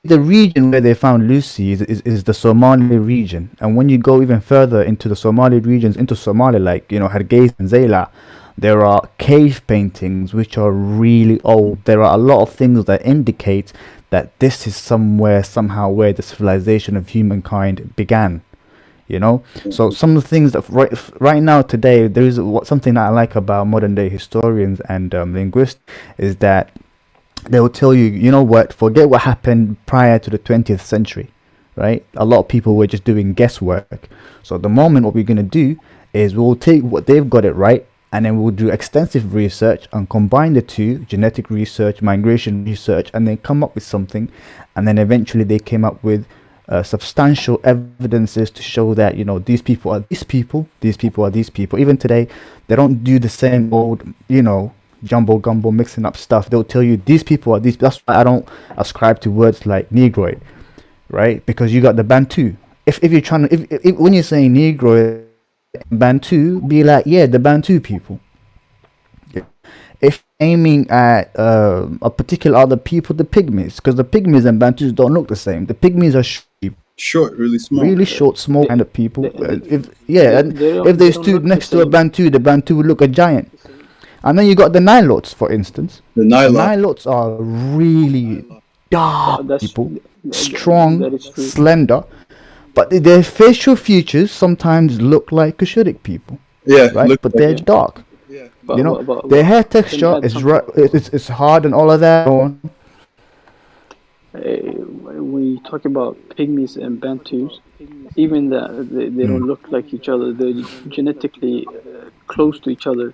the region where they found Lucy is the Somali region, and when you go even further into the Somali regions, into Somali, like, you know, Hargeisa and Zayla, there are cave paintings which are really old. There are a lot of things that indicate that this is somewhere, somehow, where the civilization of humankind began. You know, so some of the things that right now today, there is something that I like about modern day historians and linguists is that they will tell you, you know what, forget what happened prior to the 20th century, right? A lot of people were just doing guesswork. So at the moment, what we're going to do is we'll take what they've got it right, and then we'll do extensive research and combine the two, genetic research, migration research, and then come up with something. And then eventually they came up with substantial evidences to show that, you know, these people are these people, these people are these people. Even today, they don't do the same old, you know, jumbo gumbo mixing up stuff. They'll tell you these people are these. That's why I don't ascribe to words like Negroid, right? Because you got the Bantu. If you're trying to, if when you're saying Negroid, Bantu, be like, yeah, the Bantu people. If aiming at a particular other people, the Pygmies, because the Pygmies and Bantus don't look the same. The Pygmies are Short, really small. really short, small kind of people. If they stood next to a Bantu, the Bantu would look a giant. And then you got the Nilotes, for instance. The The Nyla. Nilotes are really dark people, strong, that is true. slender, but their facial features sometimes look like Cushitic people, Yeah, right? look But like they're it. dark. You know, their hair texture is it's hard and all of that. Go on. When you talk about pygmies and bantus, even that they don't look like each other. They're genetically close to each other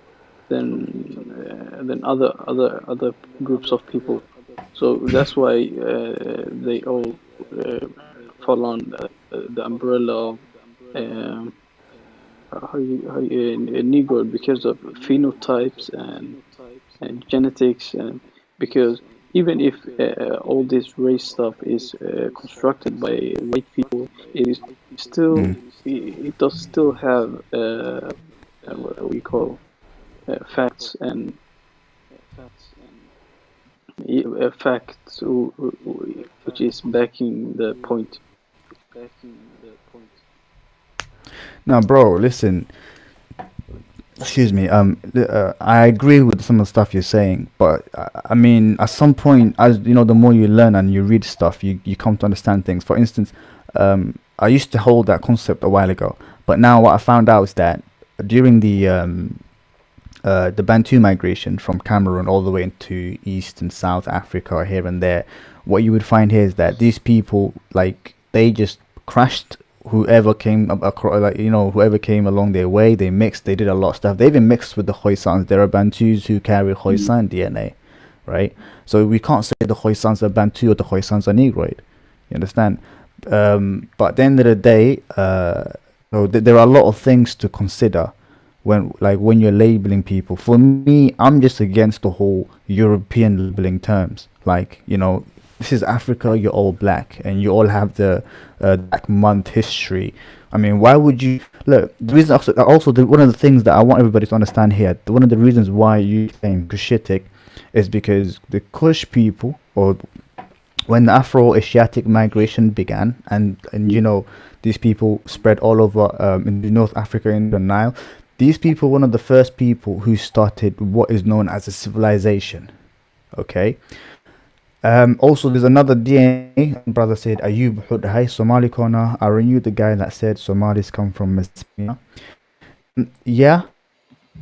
than other groups of people. So that's why they all fall on the umbrella of Negro, because of phenotypes and genetics, and because even if all this race stuff is constructed by white people, it is still it does still have what we call facts and facts which is backing the point. Now, bro, listen. Excuse me. I agree with some of the stuff you're saying, but I mean, at some point, as you know, the more you learn and you read stuff, you come to understand things. For instance, I used to hold that concept a while ago, but now what I found out is that during the the Bantu migration from Cameroon all the way into East and South Africa here and there, what you would find here is that these people, like, they just crashed whoever came across, like, you know, whoever came along their way. They mixed, they did a lot of stuff. They even mixed with the Khoisans. There are Bantus who carry Khoisan DNA, right? So we can't say the Khoisans are Bantu or the Khoisans are Negroid. You understand? But at the end of the day, so there are a lot of things to consider when you're labeling people. For me, I'm just against the whole European labeling terms. Like, you know, this is Africa, you're all black, and you all have the Black Month history. I mean, why would you look? The reason one of the things that I want everybody to understand here, one of the reasons why you claim Cushitic, is because the Kush people, or when the Afro-Asiatic migration began, and you know, these people spread all over in North Africa, in the Nile. These people were one of the first people who started what is known as a civilization. Okay. Also, there's another DNA. Brother said, Ayub Hudhai, Somali corner. I renewed the guy that said Somalis come from Mesopotamia. Yeah,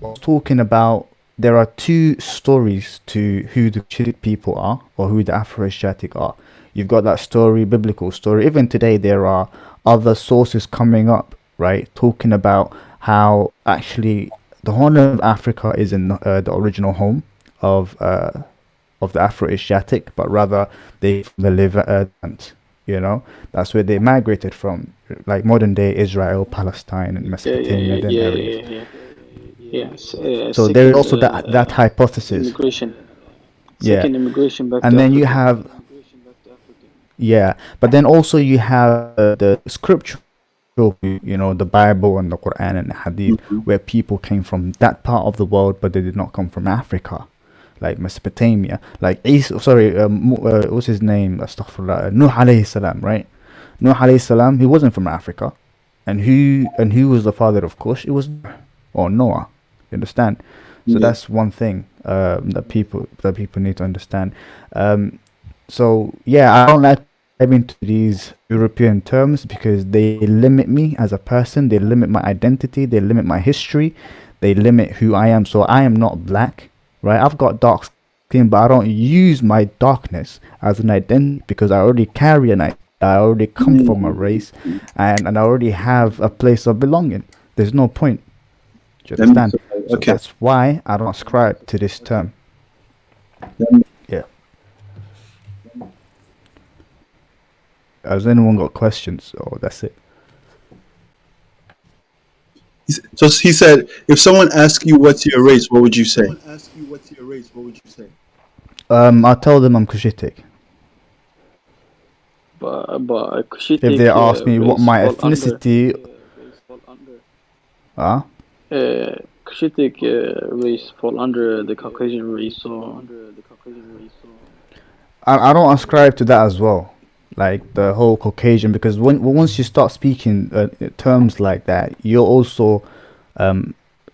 I was talking about there are two stories to who the Cushitic people are, or who the Afro-Asiatic are. You've got that story, biblical story. Even today, there are other sources coming up, right, talking about how actually the Horn of Africa is in the original home of the Afro-Asiatic, but rather the Levant. You know, that's where they migrated from, like modern day Israel, Palestine, and Mesopotamia, then areas. Yes. So there's also that hypothesis. Immigration. Yeah. Second immigration back And to then you Africa. have, yeah, but then also you have the scripture, you know, the Bible and the Quran and the Hadith, where people came from that part of the world, but they did not come from Africa, like Mesopotamia, like Isa. Sorry, what's his name? Astaghfirullah. Nuh alayhi salam, right? Nuh alayhi salam. He wasn't from Africa, and who was the father of Cush? It was Noah. You understand? So that's one thing that people need to understand. So yeah, I don't like into these European terms because they limit me as a person, they limit my identity, they limit my history, they limit who I am. So I am not black, right? I've got dark skin, but I don't use my darkness as an identity because I already carry I already come from a race, and I already have a place of belonging. There's no point. Do you understand? So that's why I don't ascribe to this term. Yeah. Has anyone got questions? Or that's it? So he said, if someone asks you what's your race, what would you say? I'll tell them I'm Cushitic. But Cushitic, If they ask me what my ethnicity, Cushitic race fall under the Caucasian race, so I don't ascribe to that as well, like the whole Caucasian, because once you start speaking terms like that, you're also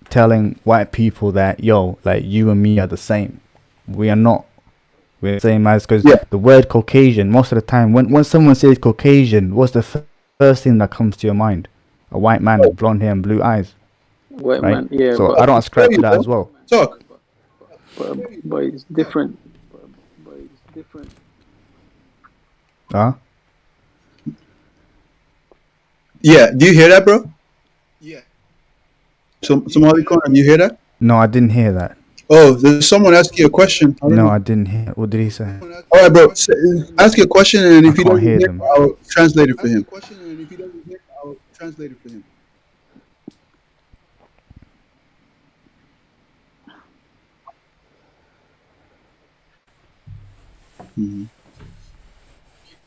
telling white people that, yo, like, you and me are the same. We are not. We're the same as, because the word Caucasian, most of the time, when someone says Caucasian, what's the first thing that comes to your mind? A white man with blonde hair and blue eyes. White right? man, yeah. So I don't ascribe to that as well. Talk. But it's different. Huh? Yeah. Do you hear that, bro? Yeah. Somali corner, do you hear that? No, I didn't hear that. Oh, there's someone asking you a question. No, I didn't hear. What did he say? All right, bro. Ask you a question, and if I he can't doesn't hear hear, them. I'll translate it for him.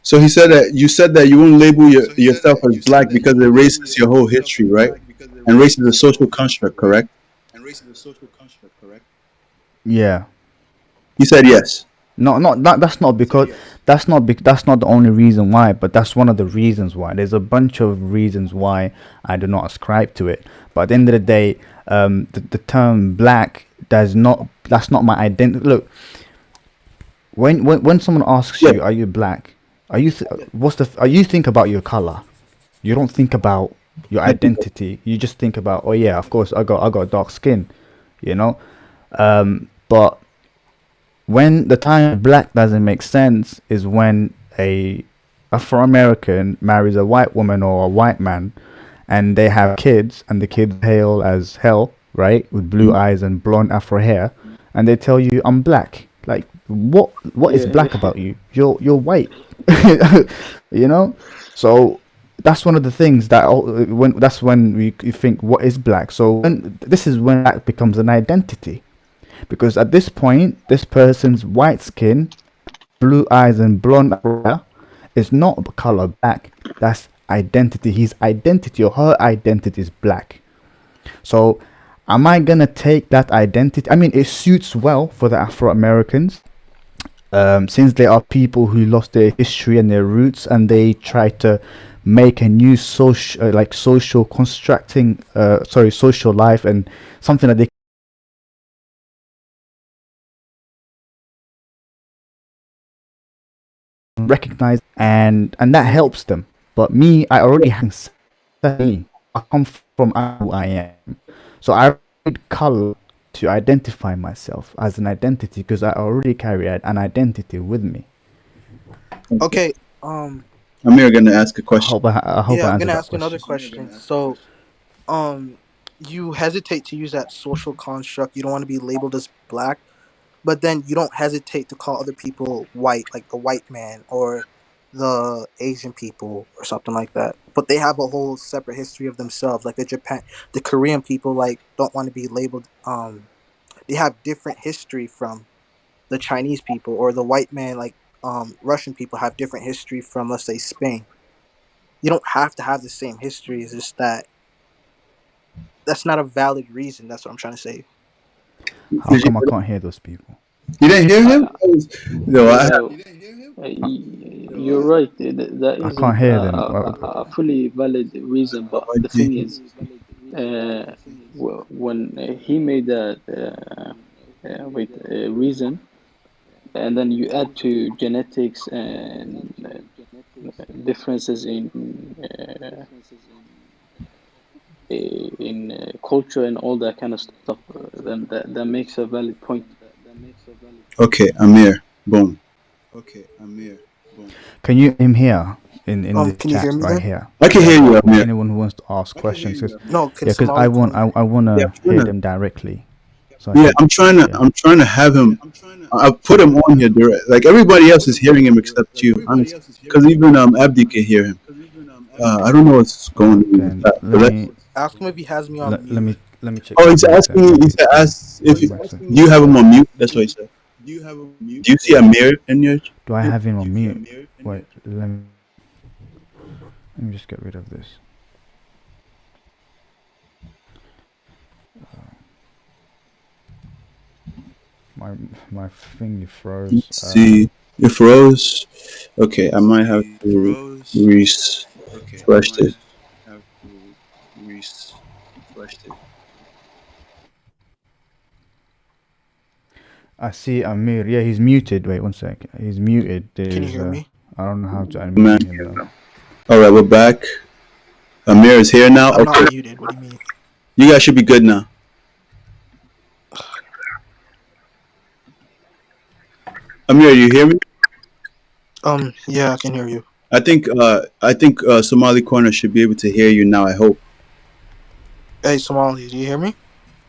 So he said that you said that you wouldn't label yourself as black because it erases your whole history, right? And race is a social construct, correct? Yeah. He said yes. No, that's not because that's not the only reason why, but that's one of the reasons why. There's a bunch of reasons why I do not ascribe to it. But at the end of the day, the term black that's not my identity. Look, when someone asks you, are you black? You think about your color. You don't think about your identity. You just think about, oh yeah, of course I got dark skin. you know. But when the time black doesn't make sense is when a Afro-American marries a white woman or a white man, and they have kids, and the kids pale as hell, right, with blue eyes and blonde Afro hair, and they tell you I'm black. Like, what is Yeah, black about you? You're white, you know. So that's one of the things that when that's when you think what is black. So when this is when black becomes an identity, because at this point, this person's white skin, blue eyes, and blonde hair is not color black. That's identity. His identity or her identity is black. So, am I gonna take that identity? I mean, it suits well for the Afro Americans, since they are people who lost their history and their roots, and they try to make a new social, like social constructing, social life and something that they recognize, and that helps them. But me, I already have me. I come from who I am, so I need color to identify myself as an identity because I already carry an identity with me. Okay. Amir gonna ask a I question. hope I hope Yeah, I I'm answered gonna that ask another question. question. So, you hesitate to use that social construct. You don't want to be labeled as black, but then you don't hesitate to call other people white, like the white man or the Asian people or something like that. But they have a whole separate history of themselves. Like the Korean people, like don't want to be labeled. They have different history from the Chinese people, or the white man, like Russian people have different history from, let's say, Spain. You don't have to have the same history. It's just that that's not a valid reason. That's what I'm trying to say. How come I can't hear those people? You didn't hear him? uh, No, yeah, you're right. That I isn't can't hear them. a fully valid reason, but the thing is, when he made that reason, and then you add to genetics and differences in culture and all that kind of stuff, then that makes a valid point. Okay, Amir. Boom. Can you him here in the Can you hear chat me right there? here? I can hear you, For Amir. anyone who wants to ask questions, No, can yeah, because Somali corner? I Yeah, wanna hear them directly, so I yeah. can, yeah. I'm trying to have him. I've put him on here direct. Like everybody else is hearing him except you, honestly. Because even Abdi can hear him. I don't know what's going on with Then that. But Ask him if he has me on let mute. me check oh, my he's mic asking. setting. He said, "Ask if Mic do setting. you have him on mute." That's what he said. Do you see Amir in your? Do I have him on mute? Wait, let me just get rid of this. My my thing froze. Let's see. It froze. Okay, I might have to refresh it. I see Amir. Yeah, he's muted. Wait one sec. He's muted. Can you There's hear me? I don't know how to Man. unmute him though. All right, we're back. Amir is here now. I'm not Okay, muted. What do you mean? you guys should be good now. Amir, you hear me? Yeah, I can hear you. I think Somali Corner should be able to hear you now. I hope. Hey, Somali, do you hear me?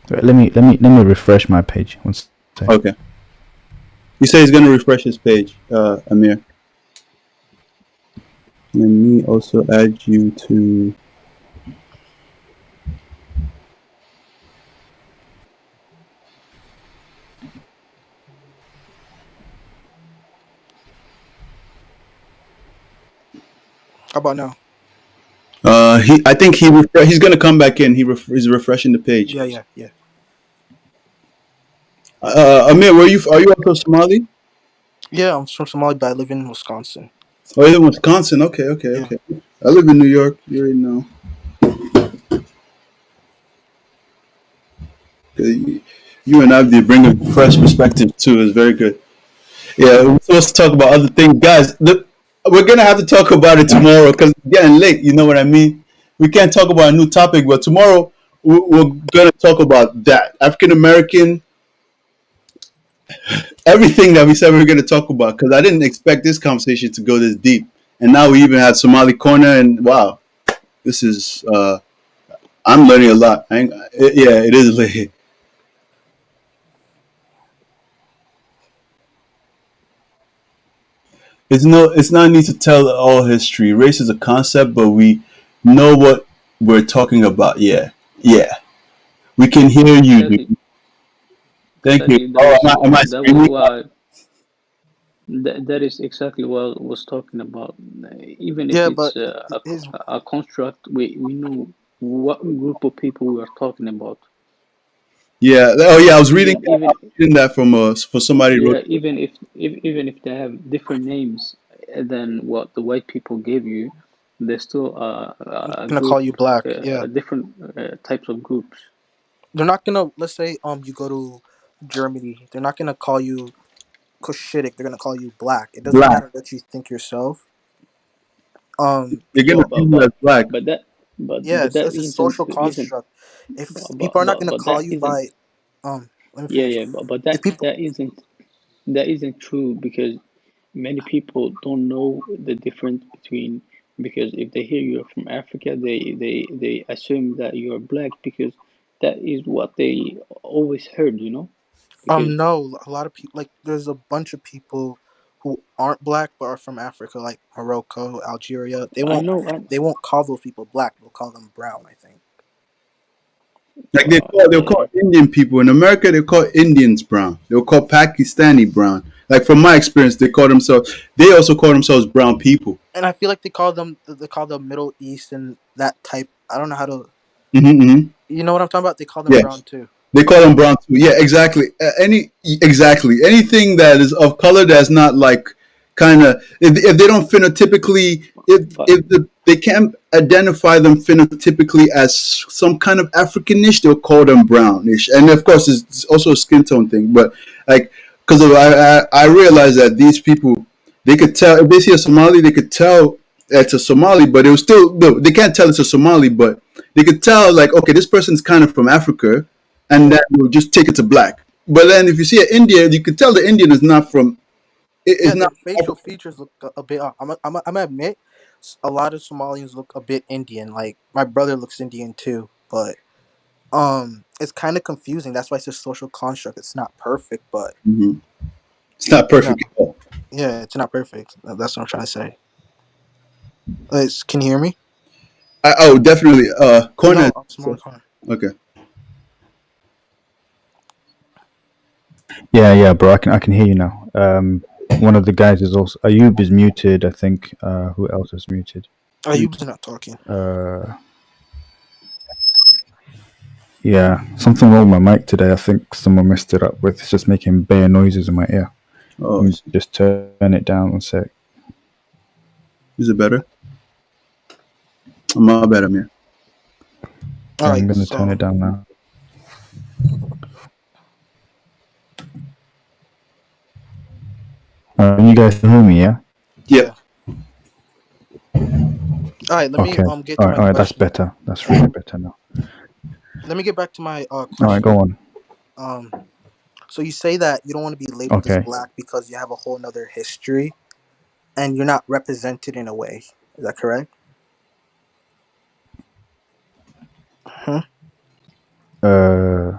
Wait, let me refresh my page. One sec. Okay. He said he's gonna refresh his page, Amir. Let me also add you to. How about now? I think he's gonna come back in. He's refreshing the page. Yeah. Amir, are you also Somali? Yeah, I'm from Somalia, but I live in Wisconsin. Oh, you're in Wisconsin. Okay. Yeah. I live in New York. You already know. You and Abdi bring a fresh perspective too. It's very good. Yeah, we're supposed to talk about other things, guys. We're gonna have to talk about it tomorrow because it's getting late. You know what I mean? We can't talk about a new topic, but tomorrow we're gonna talk about that African American, everything that we said we were gonna talk about. Because I didn't expect this conversation to go this deep, and now we even had Somali corner, and wow, this is I'm learning a lot. Yeah, it is late. It's not need to tell all history. Race is a concept, but we know what we're talking about. Yeah, yeah. We can hear you, Exactly, dude. Thank you. exactly. Oh, am I That was screaming? why that is exactly what I was talking about. Even if Yeah, it's but his a construct, we know what group of people we are talking about. Yeah. Oh, yeah. I was reading Even that. I even was reading that from for somebody wrote. Yeah, even if they have different names than what the white people gave you, they're still a gonna call group, you black. Yeah, different types of groups. they're not gonna. Let's say you go to Germany, they're not gonna call you Cushitic. They're gonna call you black. It doesn't Black. matter what you think yourself. They're gonna But see but you as but black. but that Yeah, but that it's a social isn't construct. If people are not gonna but call that you isn't by let me yeah finish. yeah but If people that isn't true because many people don't know the difference between because if they hear you're from Africa, they assume that you're black because that is what they always heard, you know? Because no, a lot of people like there's a bunch of people who aren't black but are from Africa, like Morocco, Algeria. I know, They won't call those people black. They'll call them brown. I think. Like they'll call yeah, Indian people in America. They call Indians brown. They'll call Pakistani brown. Like from my experience, they call themselves. They also call themselves brown people. And I feel like they call them Middle East and that type. I don't know how to. Hmm. You know what I'm talking about? They call them Yeah. brown too. They call them brown too. Yeah, exactly. Exactly anything that is of color that's not like kind of if they don't phenotypically but they can't identify them phenotypically as some kind of Africanish, they'll call them brownish. And of course, it's also a skin tone thing. But like because I realized that these people they could tell if they see a Somali, they could tell it's a Somali, but it was still no, they can't tell it's a Somali, but they could tell like okay, this person's kind of from Africa and then we'll just take it to black. But then if you see an Indian, you can tell the Indian is not from. It's Yeah, not. their facial features look a bit off. I'm gonna admit, a lot of Somalians look a bit Indian. Like my brother looks Indian too, but it's kind of confusing. That's why it's a social construct. It's not perfect, but Mhm. It's not you know, perfect at all. yeah, it's not perfect. That's what I'm trying to say. Can you hear me? Oh, definitely. Corner. No, I'm Somali corner. Okay. Yeah, yeah, bro. I can hear you now. One of the guys is also Ayub is muted. I think. Who else is muted? Oh, you was not talking. Uh, yeah, something wrong with my mic today. I think someone messed it up with. It's just making bare noises in my ear. Oh, Let me just turn it down one sec. is it better? My bad, Amir. All Yeah, right, I'm gonna turn so it down now. You guys can hear me, yeah? Yep. yeah. All right, let me Okay. get to my All right. That's question. better. That's really better now. Let me get back to my All right, question. go on. Um, so you say that you don't want to be labeled as Okay. black because you have a whole nother history and you're not represented in a way. Is that correct? Huh? Uh,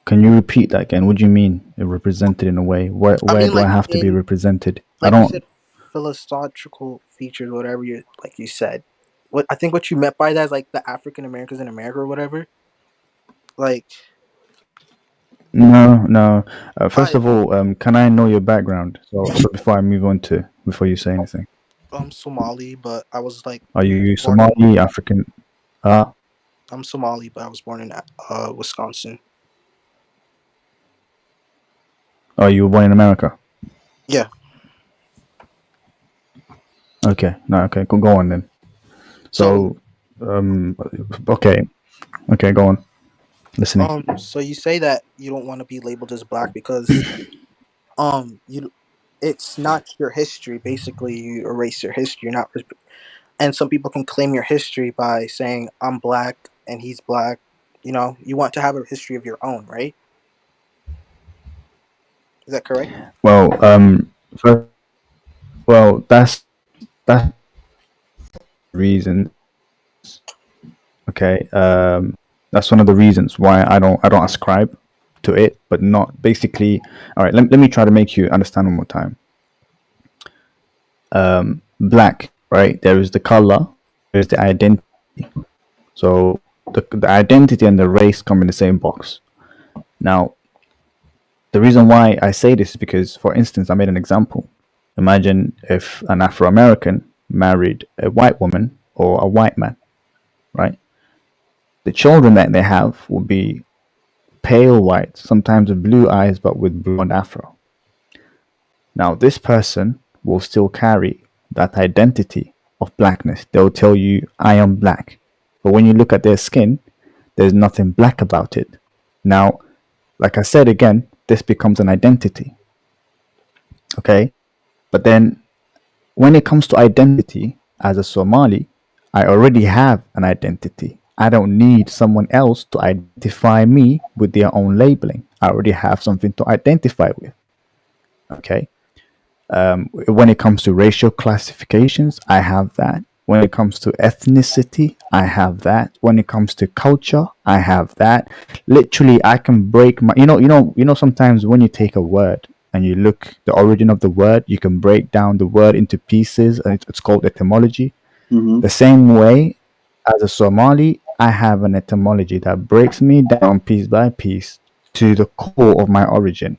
can you repeat that again? What do you mean represented in a way? I Where mean, do I like have to be in represented? I like you don't. said, philosophical features, whatever you like you said. What I think what you meant by that is like the African Americans in America or whatever. Like, No, no. First I of all, can I know your background? So before I move on to before you say anything, I'm Somali, but I was like are you born in. Somali, African? I'm Somali, but I was born in Wisconsin. Are you born in America? Yeah. Okay. No. Okay. Go on then. So So, okay. Okay. Go on. Listening. so you say that you don't want to be labeled as black because you it's not your history. Basically, you erase your history. You're not, and some people can claim your history by saying I'm black and he's black. You want to have a history of your own, right? Is that correct? Well, first, well, that's the reason. Okay, that's one of the reasons why I don't ascribe to it, but not basically. All right, let me try to make you understand one more time. Black, right? There is the color, there's the identity. So the identity and the race come in the same box. Now, the reason why I say this is because, for instance, I made an example. Imagine if an Afro American married a white woman or a white man, right? The children that they have will be pale white, sometimes with blue eyes, but with blonde afro. Now, this person will still carry that identity of blackness. They'll tell you, I am black. But when you look at their skin, there's nothing black about it. Now, like I said again, this becomes an identity. Okay? But then when it comes to identity as a Somali, I already have an identity. I don't need someone else to identify me with their own labeling. I already have something to identify with. Okay. When it comes to racial classifications, I have that. When it comes to ethnicity, I have that. When it comes to culture, I have that. Literally, I can break my. Sometimes when you take a word and you look the origin of the word, you can break down the word into pieces, and it's called etymology. Mm-hmm. The same way, as a Somali, I have an etymology that breaks me down piece by piece to the core of my origin.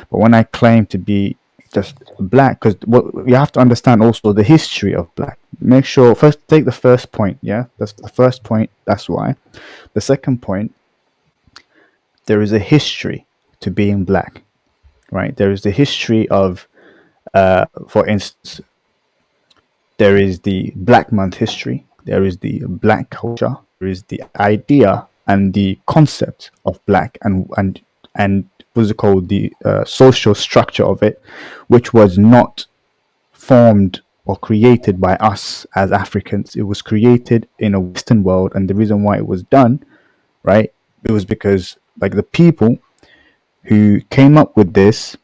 But when I claim to be just black, because what you have to understand also the history of black. Make sure first take the first point. Yeah, that's the first point. That's why. The second point, there is a history to being black, right? There is the history of, for instance, there is the Black Month history. There is the black culture. There is the idea and the concept of black and what's it called, the social structure of it, which was not formed or created by us as Africans. It was created in a Western world, and the reason why it was done, right, it was because like the people who came up with this,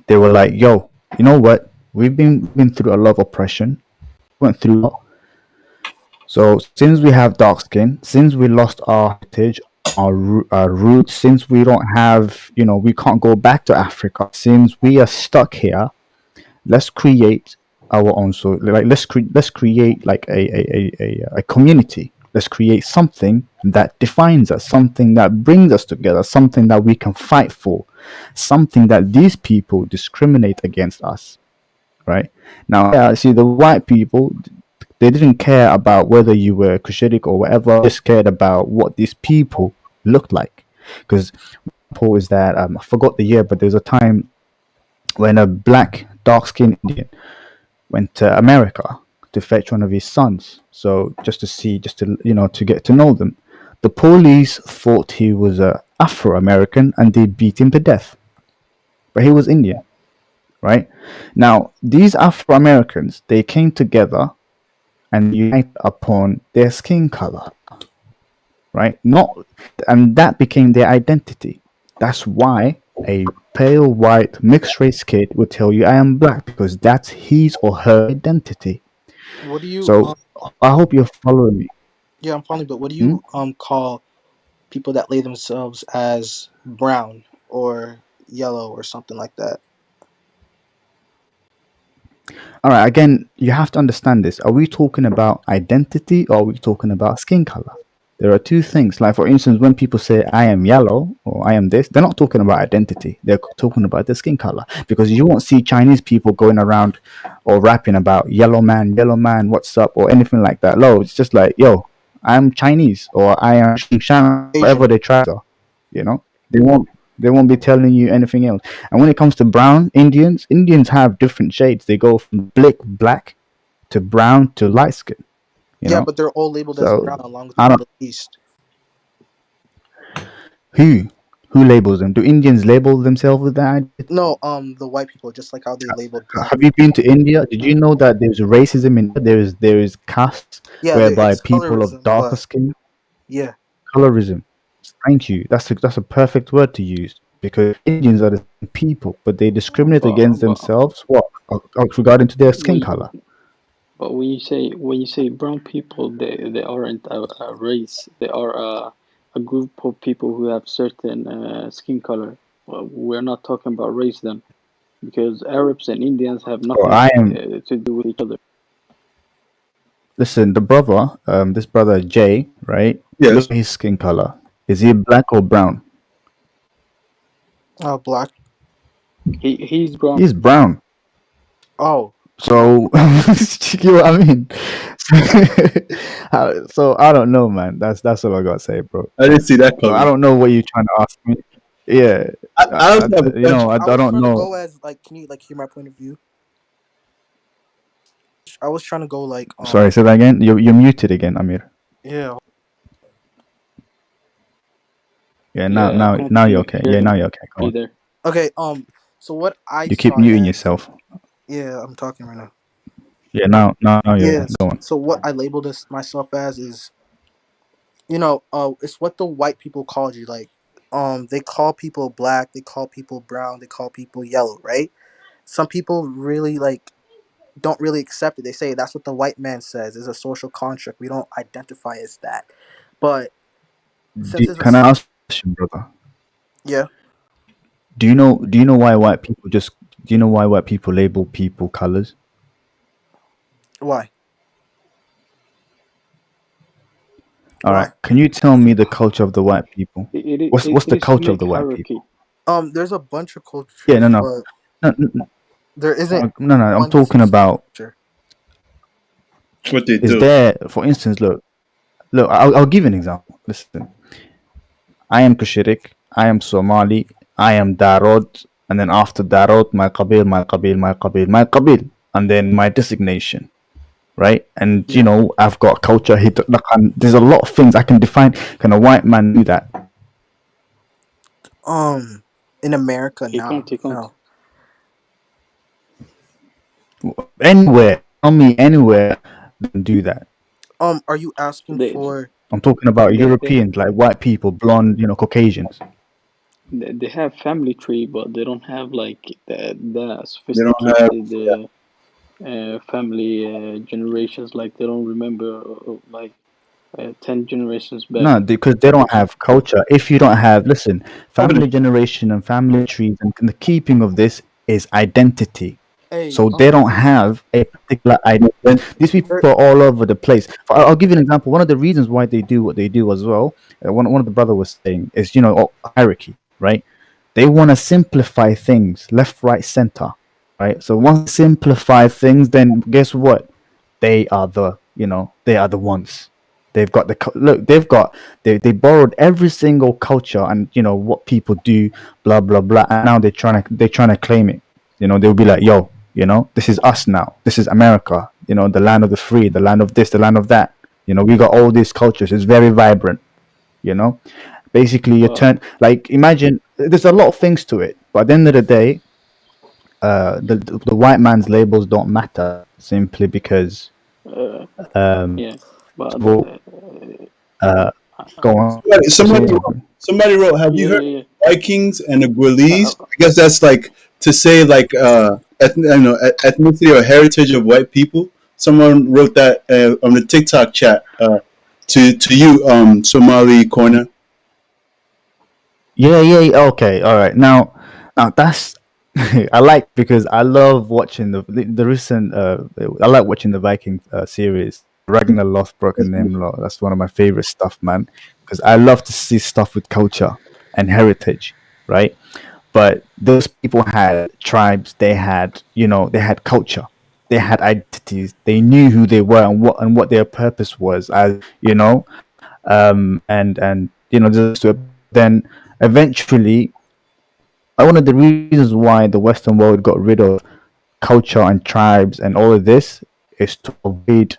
they were like, "Yo, you know what? We've been through a lot of oppression, went through a lot. So since we have dark skin, since we lost our heritage, our roots, since we don't have, we can't go back to Africa, since we are stuck here, let's create our own. So like let's create like a community. Let's create something that defines us, something that brings us together, something that we can fight for, something that these people discriminate against us." Right now, yeah, see the white people, they didn't care about whether you were Cushitic or whatever. They just cared about what these people looked like. Because Paul is that I forgot the year, but there's a time when a black, dark-skinned Indian went to America to fetch one of his sons. So just to get to know them. The police thought he was a Afro-American and they beat him to death. But he was Indian, right? Now, these Afro-Americans, they came together and unite upon their skin color, right? And that became their identity. That's why a pale white mixed race kid would tell you, "I am black," because that's his or her identity. What do you So I hope you're following me. Yeah, I'm following, but what do Hmm? you call people that lay themselves as brown or yellow or something like that? All right, again, you have to understand this. Are we talking about identity or are we talking about skin color? There are two things. Like, for instance, when people say, "I am yellow" or "I am this," they're not talking about identity. They're talking about their skin color. Because you won't see Chinese people going around or rapping about yellow man, what's up, or anything like that. No, it's just like, "Yo, I'm Chinese," or "I am Xinjiang," whatever Asian. they try to, you know? They won't be telling you anything else. And when it comes to brown Indians have different shades. They go from black to brown to light skin, you Yeah, know? but they're all labeled as So brown along with the I don't Middle East. who who labels them. Do Indians label themselves with that identity? No, the white people, just like how they labeled black Have you people. been to India? Did you know that there's racism in India? There is castes Yeah, whereby it's people of colorism, darker but skin. yeah. colorism. Thank you. That's a perfect word to use because Indians are the same people, but they discriminate against but themselves. What regarding to their skin we color? but when you say brown people, they aren't a race. They are a group of people who have certain skin color. Well, we're not talking about race then, because Arabs and Indians have So nothing I am. to do with each other. Listen, the brother, this brother Jay, right? Yes. Look at his skin color. Is he black or brown? Black. He's brown. He's brown. Oh, So you know what I mean? So I don't know, man. That's all I gotta say, bro. I didn't see that So I coming. don't know what you're trying to ask me. Yeah, I also have a question. I I was don't trying to know. go as like, can you like hear my point of view? I was trying to go like, Sorry, say that again. You're muted again, Amir. yeah. Yeah, Yeah, I can't now you're okay. hear Yeah, now him you're okay. Go on. either. Okay. So what I You keep saw it muting as, yourself. yeah, I'm talking right now. Yeah, now you're okay. Yes. Go on. So what I labeled this myself as is, it's what the white people called you. Like, they call people black, they call people brown, they call people yellow, right? Some people really like don't really accept it. They say that's what the white man says. It's a social construct. We don't identify as that. But since it's a Can I ask a question, brother? yeah, Do you know why white people just do you know why white people label people colors? why? All right. Why? Can you tell me the culture of the white people? What's It the is to culture of make the white hierarchy. people? There's a bunch of Yeah, cultures, but no, no, there isn't no. I'm one talking specific about culture. What they is do. there, for instance, look. I'll give you an example. Listen, I am Kushirik, I am Somali, I am Darod, and then after Darod, my Qabil, my Qabil, my Qabil, my Qabil, and then my designation, right? And Yeah. I've got culture. There's a lot of things I can define. Can a white man do that? In America, He no, can't. He can't. no. Anywhere, tell me anywhere, they can do that. Are you asking They for? I'm talking about they they Europeans, like white people, blonde, Caucasians. they have family tree, but they don't have like the They don't have. sophisticated family generations. Like they don't remember like 10 generations back. No, because they don't have culture. If you don't have, listen, family generation and family trees and the keeping of this is identity. Hey, So they don't have a particular identity. These people there, are all over the place. I'll give you an example. One of the reasons why they do what they do as well, one of the brother was saying is, hierarchy, right? They want to simplify things, left, right, center, right? So once they simplify things, then guess what? They are they are the ones. They've got look. They borrowed every single culture and what people do, blah blah blah. And now they're trying to claim it. They'll be like, yo, this is us now. This is America. The land of the free, the land of this, the land of that. We got all these cultures. It's very vibrant. You know, basically you But turn like imagine. There's a lot of things to it, but at the end of the day, the white man's labels don't matter simply because uh, um, yeah, but civil, uh, go on. Somebody, Civil, somebody wrote. Have you yeah, heard yeah, yeah. Vikings and the Guerlese? Uh, I guess that's like to say like ethnicity or heritage of white people. Someone wrote that on the TikTok chat to you, Somali corner. yeah. Okay, all right. Now that's I like because I love watching the recent. I like watching the Viking series. Ragnar Lothbrok and Nimrod. That's one of my favorite stuff, man. Because I love to see stuff with culture and heritage, right? But those people had tribes. They had culture. They had identities. They knew who they were and what their purpose was. As then eventually, one of the reasons why the Western world got rid of culture and tribes and all of this is to avoid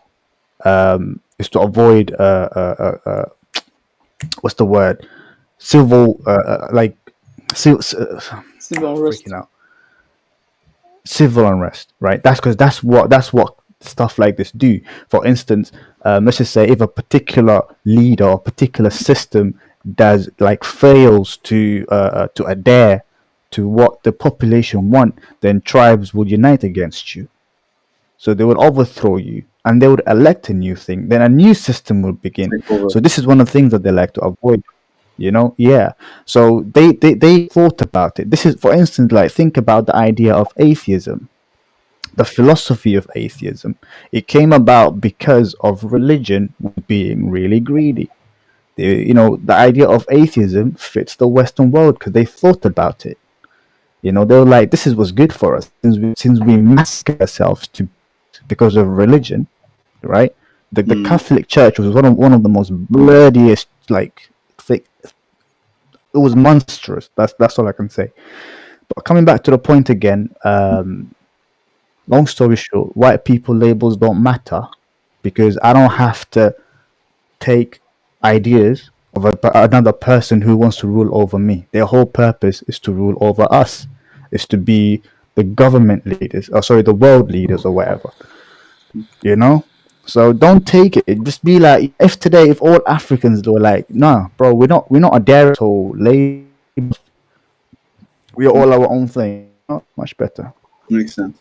what's the word, civil like civil, civil unrest. freaking out, civil unrest, right? That's because that's what stuff like this do. For instance, let's just say if a particular leader or particular system does like fails to adhere to what the population want, then tribes will unite against you. So they will overthrow you and they would elect a new thing. Then a new system will begin. Take over. So this is one of the things that they like to avoid. Yeah. So they thought about it. This is, for instance, like think about the idea of atheism, the philosophy of atheism. It came about because of religion being really greedy. The idea of atheism fits the Western world because they thought about it. They were like, this is what's good for us since we massacre ourselves to because of religion, right? The Catholic Church was one of the most bloodiest, like, it was monstrous. That's all I can say. But coming back to the point again, long story short, white people labels don't matter because I don't have to take ideas of another person who wants to rule over me. Their whole purpose is to rule over us, is to be the government leaders, or sorry, the world leaders or whatever. So don't take it. Just be like, if all Africans were like, nah, bro, we're not a dairy or label. We are all our own thing. Not much better. Makes sense.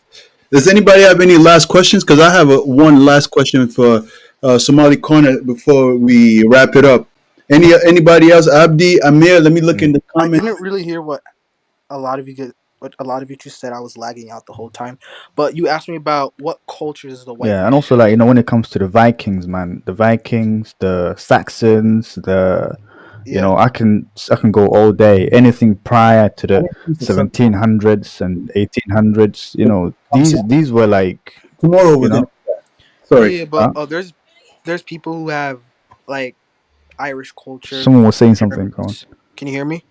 Does anybody have any last questions? Because I have one last question for Somali Corner before we wrap it up. Anybody else? Abdi, Amir, let me look in the I comments. didn't really hear what a lot of you just said. I was lagging out the whole time. But you asked me about what cultures is the white Yeah, and man. also like when it comes to the Vikings, man, the Vikings, the Saxons, Yeah. I can go all day. Anything prior to the 1700s and 1800s, these were like, Tomorrow you we're know, gonna. Sorry. Yeah, but there's people who have like Irish culture, someone was saying something. Go on. Germans. Can you hear me?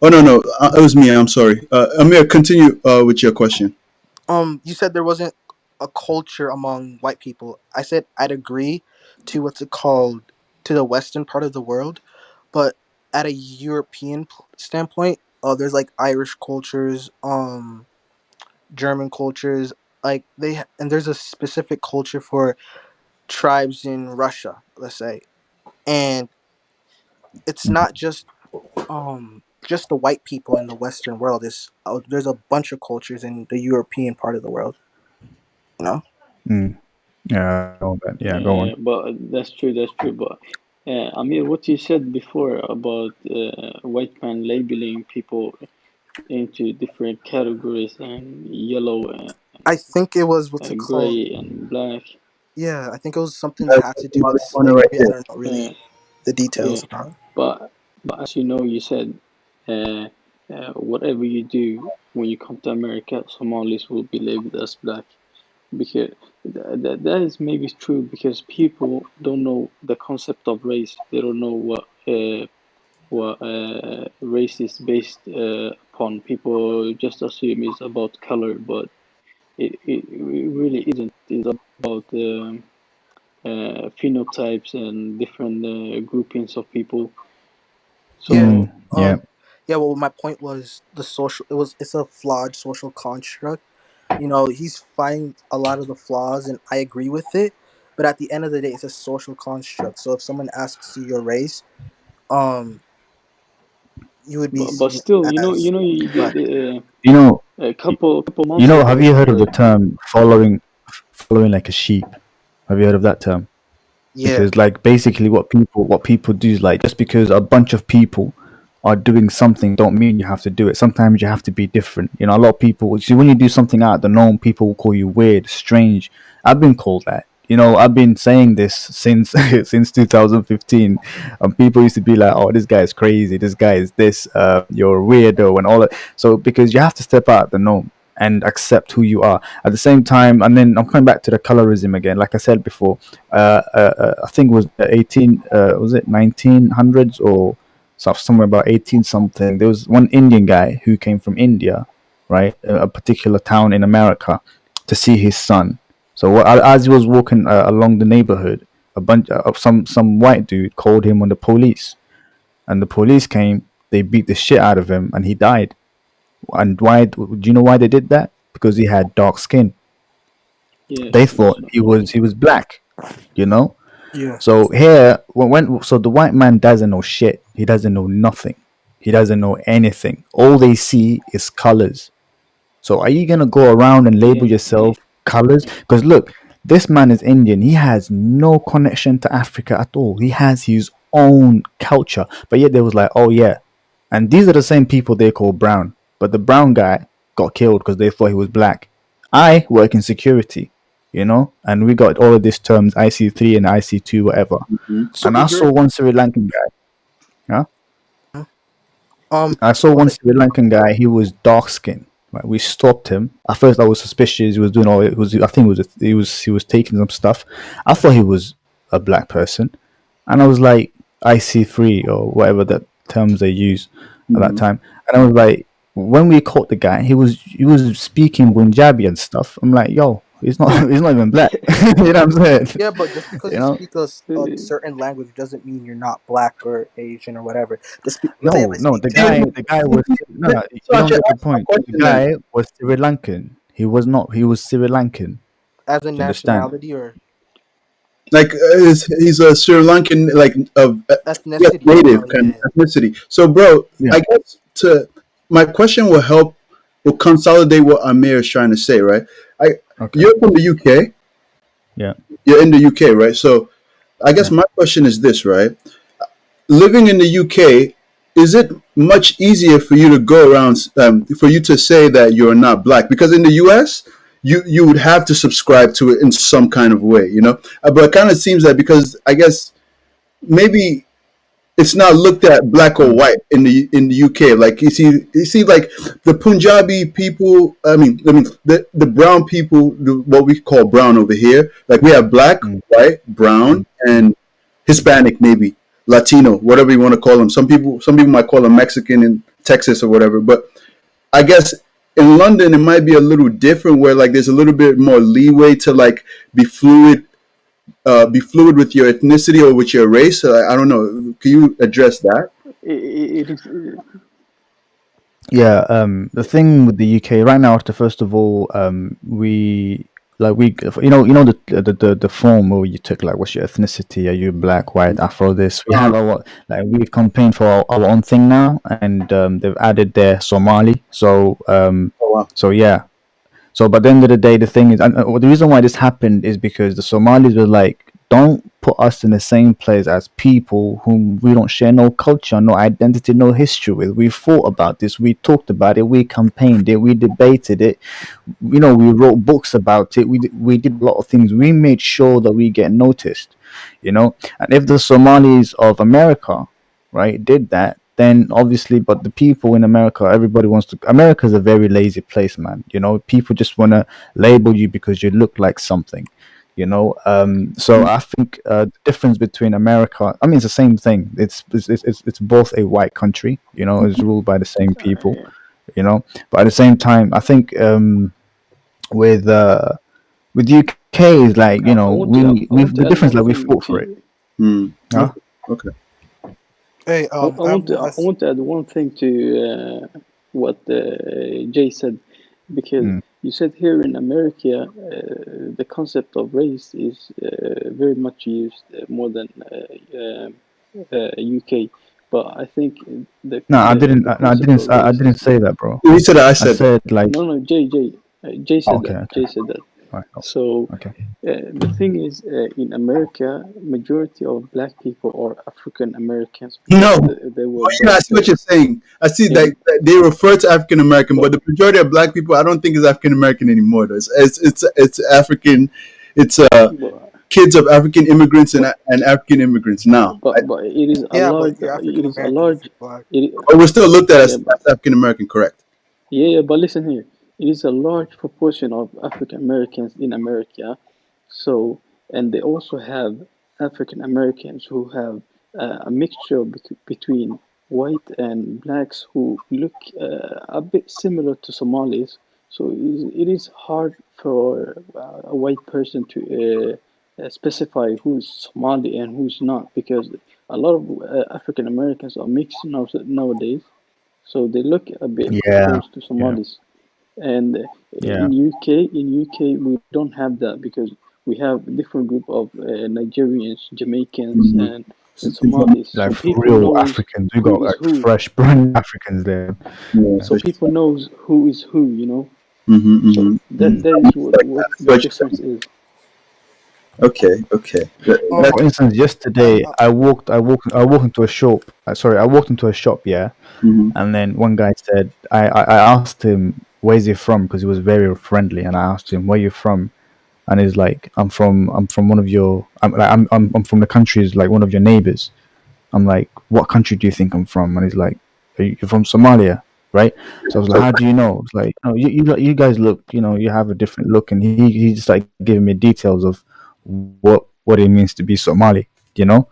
Oh no, it was me. I'm sorry. Amir, continue with your question. You said there wasn't a culture among white people. I said I'd agree to what's it called to the western part of the world, but at a European standpoint, there's like Irish cultures, German cultures, like and there's a specific culture for tribes in Russia, let's say, and it's not just the white people in the Western world. There's a bunch of cultures in the European part of the world. You know. Mm. Yeah, all that. Yeah, go on. But that's true. That's true. But Amir, what you said before about white man labeling people into different categories and yellow, I think it was what's it called? gray, and black. Yeah, I think it was something that had to do with Somali Corner right slavery. I there. don't know Uh, really the yeah, details about it. but as you know, you said uh, whatever you do when you come to America, Somalis will be labeled as black because that is maybe true because people don't know the concept of race. They don't know what race is based upon. People just assume it's about color, but it really isn't. It's about phenotypes and different groupings of people. Yeah. So Yeah. Yeah. Well, my point was the social. It's a flawed social construct. He's finding a lot of the flaws, and I agree with it. But at the end of the day, it's a social construct. So if someone asks you your race, um, you would be but seen still, as black. You know, a couple months have ago, you heard of the term following like a sheep? Have you heard of that term? Yeah. Because like basically what people do is like just because a bunch of people are doing something don't mean you have to do it. Sometimes you have to be different. A lot of people see when you do something out of the norm, people will call you weird, strange. I've been called that. I've been saying this since since 2015, and people used to be like, "Oh, this guy is crazy. This guy is this. You're a weirdo," and all that. So because you have to step out of the norm and accept who you are at the same time. And then I'm coming back to the colorism again. Like I said before, I think it was 18, was it 1900s or somewhere about 18 something. There was one Indian guy who came from India, right, a particular town in America, to see his son. So as he was walking along the neighborhood, a bunch of some white dude called him on the police, and the police came. They beat the shit out of him, and he died. And why? Do you know why they did that? Because he had dark skin. Yeah, They that's thought right. he was black, you know. Yeah. So here, so the white man doesn't know shit. He doesn't know nothing. He doesn't know anything. All they see is colors. So are you gonna go around and Yeah, label yourself colors? Because look, this man is Indian. He has no connection to Africa at all. He has his own culture. But yet they was like, oh yeah. And these are the same people they call brown. But the brown guy got killed because they thought he was black. I work in security, and we got all of these terms IC3 and IC2, whatever. Mhm. So And I you're saw one Sri Lankan guy. Yeah, um I saw one what Sri Lankan guy. He was dark skinned. Right, we stopped him. At first, I was suspicious. He was doing all. It was. I think it was. He was taking some stuff. I thought he was a black person, and I was like, IC3 or whatever the terms they use at that Mhm. time. And I was like, when we caught the guy, he was speaking Punjabi and stuff. I'm like, yo, he's not he's not even black. You know what I'm saying? Yeah, but just because You you know, speak a certain language doesn't mean you're not black or Asian or whatever. Let's say if no, I no. speak The You guy, Tamil, know, the guy was no, no. so You I don't should get the ask my point. The question then. guy was Sri Lankan. He was not. He was Sri Lankan. as a Do you understand? nationality or Like he's a Sri Lankan, like of yes, ethnicity. native Oh kind yeah. of ethnicity. So, bro, Yeah. I guess to my question will consolidate what Amir is trying to say, right? I Okay. You're from the UK. Yeah. You're in the UK, right? So, I guess Yeah. my question is this, right? Living in the UK, is it much easier for you to go around, for you to say that you're not black? Because in the US, you would have to subscribe to it in some kind of way, you know. But it kind of seems that because I guess maybe it's not looked at black or Mm. white in the UK. Like you see, like the Punjabi people. I mean, the brown people, what we call brown over here. Like we have black, Mm. white, Mm. brown, and Hispanic, maybe Latino, whatever you want to call them. Some people might call them Mexican in Texas or whatever. But I guess in London it might be a little different, where like there's a little bit more leeway to like be fluid be fluid with your ethnicity or with your race? I don't know. Can you address that? it is. Yeah. The thing with the UK right now, after first of all, we like we the form where you took like what's your ethnicity? Are you black, white, Afro? This we have our like we've campaigned for our own thing now, and they've added their Somali. Oh wow. So yeah. So, but at the end of the day, the thing is, and the reason why this happened is because the Somalis were like, don't put us in the same place as people whom we don't share no culture, no identity, no history with. We thought about this, we talked about it, we campaigned it, we debated it, we wrote books about it, we did a lot of things. We made sure that we get noticed, and if the Somalis of America, right, did that, then obviously, but the people in America, everybody wants to. America's a very lazy place, man. People just want to label you because you look like something. So I think the difference between America, I mean, it's the same thing. It's both a white country. It's ruled by the same people. Yeah. But at the same time, I think with UK is like I want to. we I we want to the add difference one like we thing. fought for it. Hmm. Huh? Okay. Okay. Hey, I want to. I want to add one thing to what Jay said, because Mm. you said here in America, the concept of race is very much used more than UK. But I think the No, I the didn't. the No, I concept didn't. of I race didn't is say that, bro. You said that. I I said that. said like, no, Jay oh, said okay, that. okay, Jay said that. right, oh, So okay. the thing is, in America, majority of black people are African Americans because No. they were Oh, yeah, I brought see what there. you're saying. I see Yeah, that they refer to African American, but but the majority of black people, I don't think is African American anymore. Though. It's African. It's but kids of African immigrants and African immigrants now. but it is a yeah, but large. you're It African is a American if large. you're black. It, But we're still looked at yeah, as African American, correct? yeah, but listen here. It is a large proportion of African Americans in America. So, and they also have African Americans who have a mixture between white and blacks who look a bit similar to Somalis. So it is hard for a white person to specify who's Somali and who's not, because a lot of African Americans are mixed nowadays. So they look a bit Yeah, close to yeah. Somalis. And Yeah. in UK we don't have that because we have different group of Nigerians, Jamaicans, Mm-hmm. and Somalis. So Like for people real knows Africans, we who got is like who. fresh, brand Africans there. Yeah, So for people sure. knows who is who, you know. Mm-hmm, So mm-hmm. that is what That's the what you're difference saying. is. Okay, okay. Like Um, for instance, I, yesterday I I walked into a shop. Sorry, I walked into a shop, yeah, mm-hmm. and then one guy said, I asked him where's he from because he was very friendly, and I asked him where you from, and he's like, I'm from one of your, I'm from the countries like one of your neighbors. I'm like, what country do you think I'm from? And he's like, you're from Somalia, right? So I was like, how do you know? It's like, no, you guys look, you have a different look, and he just like giving me details of what it means to be Somali, you know.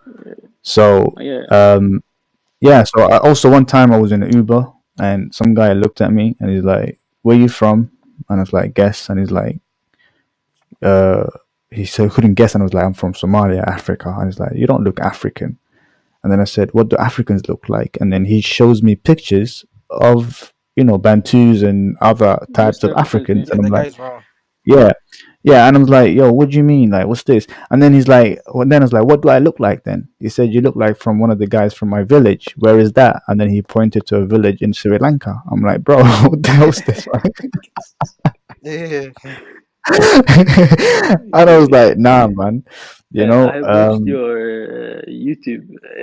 So Yeah, um, yeah. So I, also one time I was in an Uber, and some guy looked at me, and he's like, "Where you from?" And I was like, "Guess," and he's like, uh. He said couldn't guess, and I was like, "I'm from Somalia, Africa." And he's like, "You don't look African." And then I said, "What do Africans look like?" And then he shows me pictures of Bantus and other types West of Africans, Africans, yeah. and yeah, I'm that like, guy's wrong. "Yeah, yeah." And I was like, "Yo, what do you mean? Like, what's this?" And then he's like, well, then I was like, "What do I look like?" Then he said, "You look like from one of the guys from my village. Where is that?" And then he pointed to a village in Sri Lanka. I'm like, "Bro, what the hell's this?" Yeah, And I was like, "Nah, man." I have watched your YouTube.